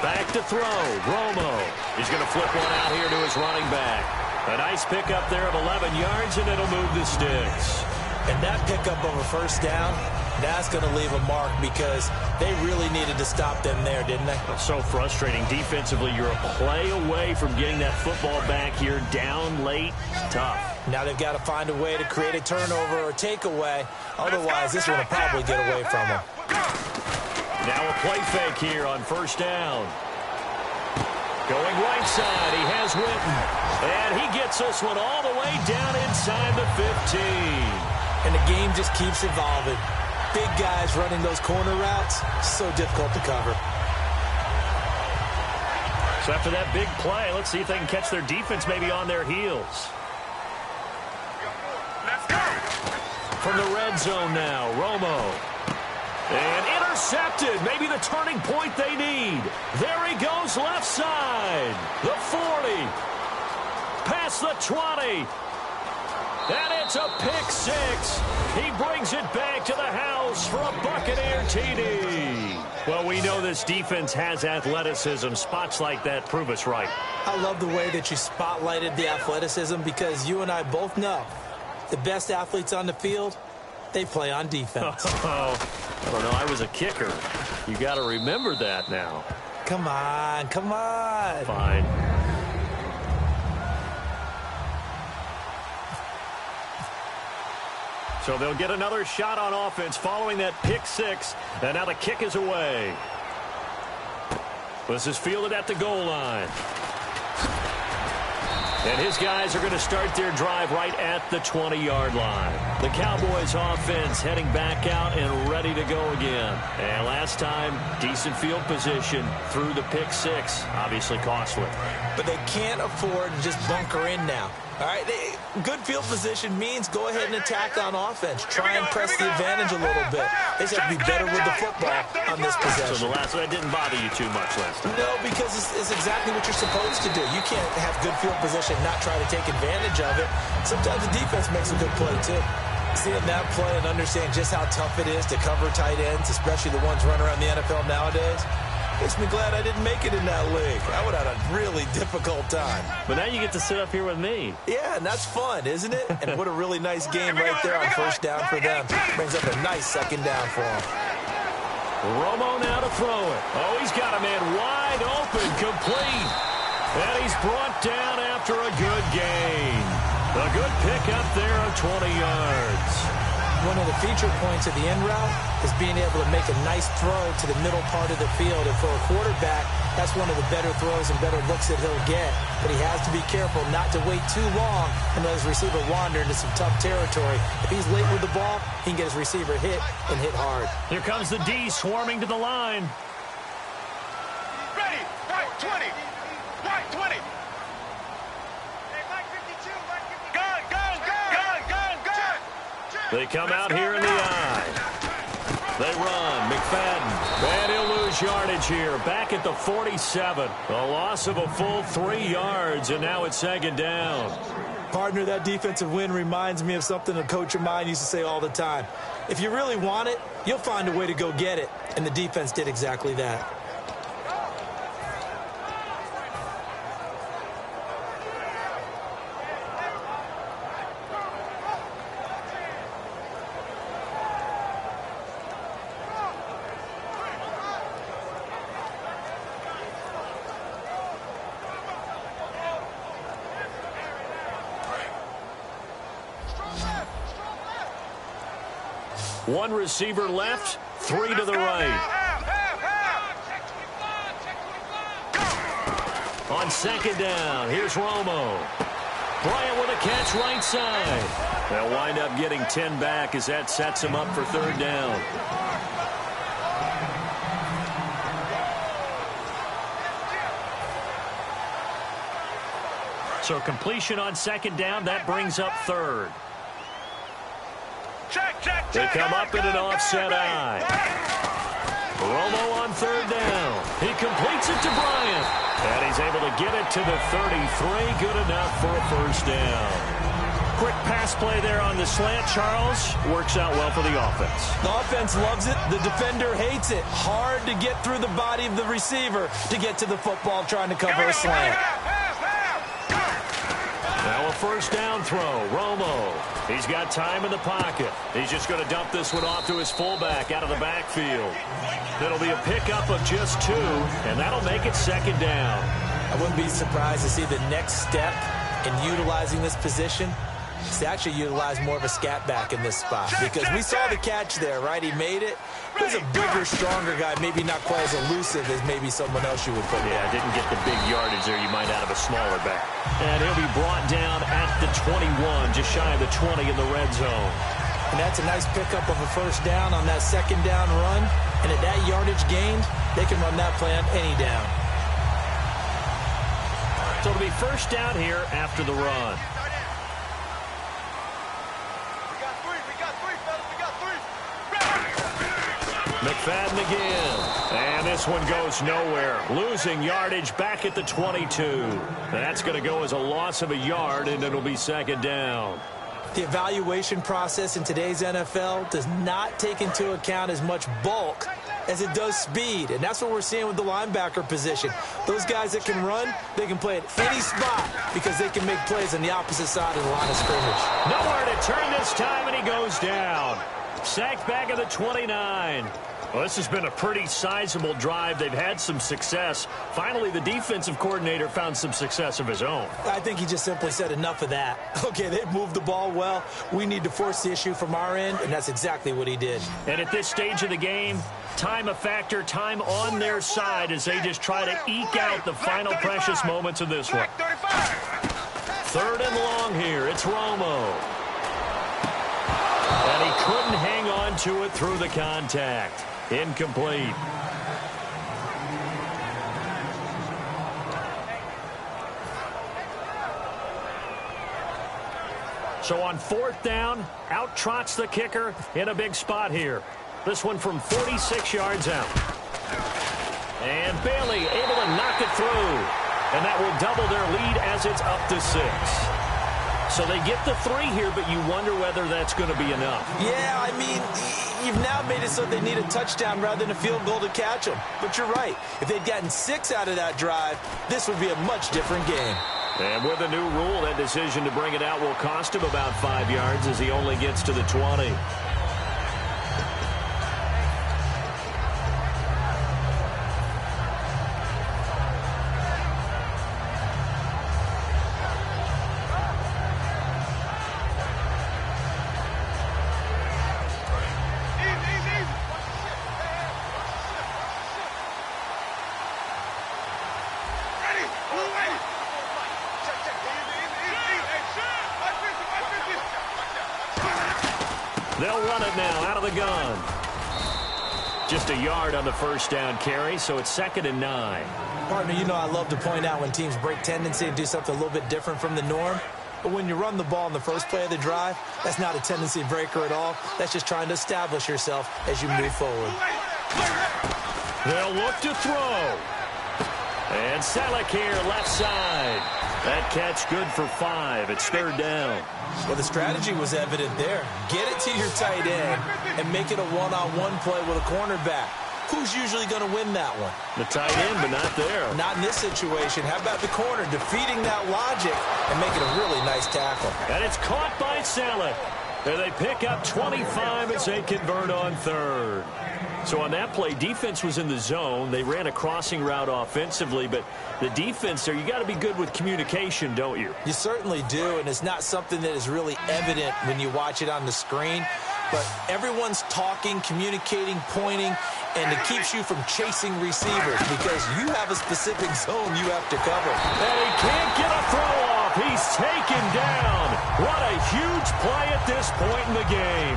Back to throw. Romo. He's going to flip one out here to his running back. A nice pickup there of 11 yards, and it'll move the sticks. And that pickup of a 1st down, that's going to leave a mark because they really needed to stop them there, didn't they? So frustrating. Defensively, you're a play away from getting that football back here down late. Tough. Now they've got to find a way to create a turnover or takeaway. Otherwise, this one will probably get away from them. Now a play fake here on 1st down. Going right side, he has Witten. And he gets this one all the way down inside the 15. And the game just keeps evolving. Big guys running those corner routes, so difficult to cover. So after that big play, let's see if they can catch their defense maybe on their heels. Let's go. From the red zone now, Romo. And intercepted. Maybe the turning point they need. There he goes left side. The 40. Past the 20. And it's a pick 6. He brings it back to the house for a Buccaneer TD. Well, we know this defense has athleticism. Spots like that prove us right. I love the way that you spotlighted the athleticism because you and I both know the best athletes on the field, they play on defense. Oh, I don't know. I was a kicker. You got to remember that now. Come on, come on. Fine. So they'll get another shot on offense following that pick 6. And now the kick is away. This is fielded at the goal line. And his guys are going to start their drive right at the 20-yard line. The Cowboys offense heading back out and ready to go again. And last time, decent field position through the pick 6. Obviously costly. But they can't afford to just bunker in now. All right, good field position means go ahead and attack on offense. Try and press the advantage a little bit. They just have to be better with the football on this possession. So the last one didn't bother you too much last time. No, because it's exactly what you're supposed to do. You can't have good field position and not try to take advantage of it. Sometimes the defense makes a good play, too. Seeing that play and understanding just how tough it is to cover tight ends, especially the ones running around the NFL nowadays, makes me glad I didn't make it in that league. I would have had a really difficult time. But now you get to sit up here with me. Yeah, and that's fun, isn't it? And what a really nice game right there on 1st down for them. Brings up a nice 2nd down for them. Romo now to throw it. Oh, he's got a man wide open, complete. And he's brought down after a good gain. A good pickup there of 20 yards. One of the feature points of the end route is being able to make a nice throw to the middle part of the field. And for a quarterback, that's one of the better throws and better looks that he'll get. But he has to be careful not to wait too long and let his receiver wander into some tough territory. If he's late with the ball, he can get his receiver hit and hit hard. Here comes the D swarming to the line. Ready. White 20. White 20. Gun, gun, gun. Gun, gun, gun. They come out here in the eye. They run. McFadden. And he'll lose yardage here. Back at the 47. A loss of a full 3 yards, and now it's 2nd down. Partner, that defensive win reminds me of something a coach of mine used to say all the time. If you really want it, you'll find a way to go get it. And the defense did exactly that. One receiver left, three to the right. On second down, here's Romo. Bryant with a catch right side. They'll wind up getting 10 back as that sets him up for third down. So completion on second down, that brings up third. They come up in an offset eye. Romo on third down. He completes it to Bryant. And he's able to get it to the 33. Good enough for a first down. Quick pass play there on the slant, Charles. Works out well for the offense. The offense loves it. The defender hates it. Hard to get through the body of the receiver to get to the football trying to cover a slant. Now a first down throw. Romo. He's got time in the pocket. He's just going to dump this one off to his fullback out of the backfield. It'll be a pickup of just 2, and that'll make it second down. I wouldn't be surprised to see the next step in utilizing this position is to actually utilize more of a scat back in this spot. Because we saw the catch there, right? He made it. He's a bigger, stronger guy, maybe not quite as elusive as maybe someone else you would put there. Yeah, didn't get the big yardage there you might out of a smaller back. And he'll be brought down at the 21, just shy of the 20 in the red zone. And that's a nice pickup of a first down on that second down run. And at that yardage gained, they can run that play on any down. So it'll be first down here after the run. McFadden again. And this one goes nowhere. Losing yardage back at the 22. That's going to go as a loss of a yard, and it'll be second down. The evaluation process in today's NFL does not take into account as much bulk as it does speed. And that's what we're seeing with the linebacker position. Those guys that can run, they can play at any spot because they can make plays on the opposite side of the line of scrimmage. Nowhere to turn this time, and he goes down. Sacked back at the 29. Well, this has been a pretty sizable drive. They've had some success. Finally, the defensive coordinator found some success of his own. I think he just simply said enough of that. Okay, they've moved the ball well. We need to force the issue from our end, and that's exactly what he did. And at this stage of the game, time a factor, time on their side as they just try to eke out the final precious moments of this one. Third and long here. It's Romo. And he couldn't hang on to it through the contact. Incomplete. So on fourth down, out trots the kicker in a big spot here. This one from 46 yards out. And Bailey able to knock it through. And that will double their lead as it's up to 6. So they get the 3 here, but you wonder whether that's going to be enough. Yeah, I mean, you've now made it so they need a touchdown rather than a field goal to catch them. But you're right. If they'd gotten 6 out of that drive, this would be a much different game. And with a new rule, that decision to bring it out will cost him about 5 yards as he only gets to the 20. They'll run it now out of the gun. Just a yard on the first down carry, so it's 2nd and 9. Partner, you know I love to point out when teams break tendency and do something a little bit different from the norm. But when you run the ball in the first play of the drive, that's not a tendency breaker at all. That's just trying to establish yourself as you move forward. They'll look to throw. And Selleck here, left side. That catch good for 5. It's third down. Well, the strategy was evident there. Get it to your tight end and make it a one-on-one play with a cornerback. Who's usually going to win that one? The tight end, but not there. Not in this situation. How about the corner defeating that logic and making a really nice tackle? And it's caught by Selleck. And they pick up 25 as they convert on third. So on that play, defense was in the zone. They ran a crossing route offensively, but the defense there, you got to be good with communication, don't you? You certainly do, and it's not something that is really evident when you watch it on the screen. But everyone's talking, communicating, pointing, and it keeps you from chasing receivers because you have a specific zone you have to cover. And he can't get a throw off. He's taken down. What a huge play at this point in the game.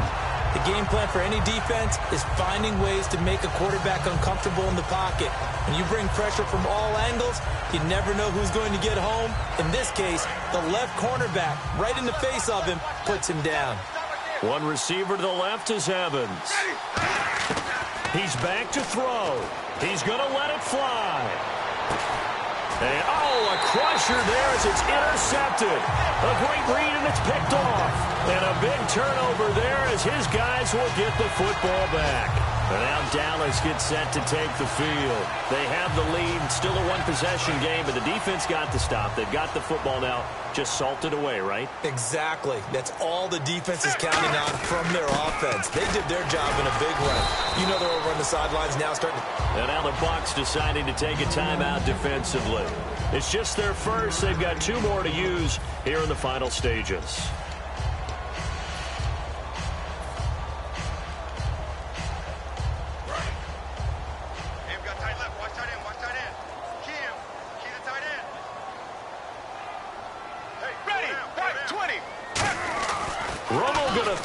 The game plan for any defense is finding ways to make a quarterback uncomfortable in the pocket. When you bring pressure from all angles, you never know who's going to get home. In this case, the left cornerback, right in the face of him, puts him down. One receiver to the left is Evans. He's back to throw. He's going to let it fly. And, a crusher there as it's intercepted. A great read, and it's picked off. And a big turnover there as his guys will get the football back. And now Dallas gets set to take the field. They have the lead, still a one-possession game, but the defense got the stop. They've got the football now, just salted away, right? Exactly. That's all the defense is counting on from their offense. They did their job in a big way. You know they're over on the sidelines now starting to... And now the Bucs deciding to take a timeout defensively. It's just their first. They've got 2 more to use here in the final stages.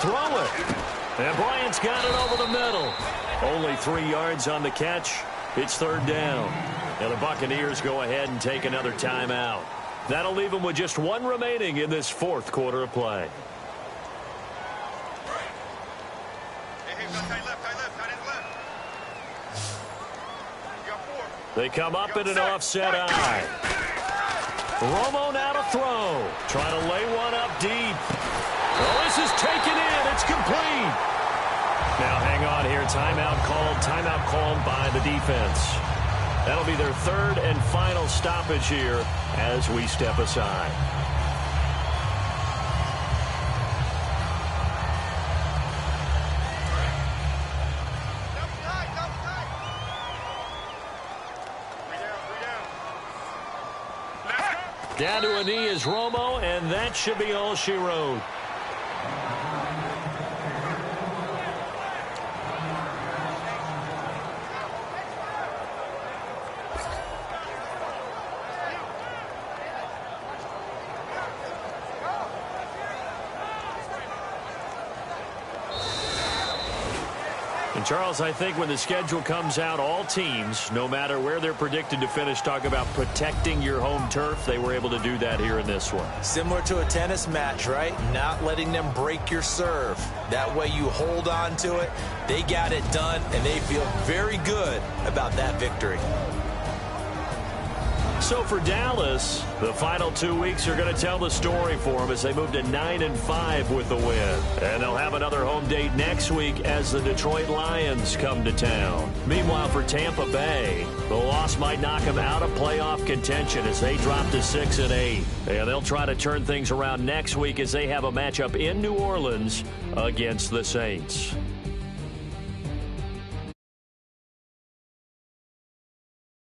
Throw it. And Bryant's got it over the middle. Only 3 yards on the catch. It's third down. And the Buccaneers go ahead and take another timeout. That'll leave them with just 1 remaining in this 4th quarter of play. They come up in an offset eye. Romo now to throw. Trying to lay one up deep. Oh, this is taken in. It's complete. Now hang on here. Timeout called by the defense. That'll be their 3rd and final stoppage here as we step aside. Down to a knee is Romo, and that should be all she wrote. And Charles, I think when the schedule comes out, all teams, no matter where they're predicted to finish, talk about protecting your home turf. They were able to do that here in this one. Similar to a tennis match, right? Not letting them break your serve. That way you hold on to it. They got it done, and they feel very good about that victory. So for Dallas, the final 2 weeks are going to tell the story for them as they move to 9-5 with the win. And they'll have another home date next week as the Detroit Lions come to town. Meanwhile, for Tampa Bay, the loss might knock them out of playoff contention as they drop to 6-8. And they'll try to turn things around next week as they have a matchup in New Orleans against the Saints.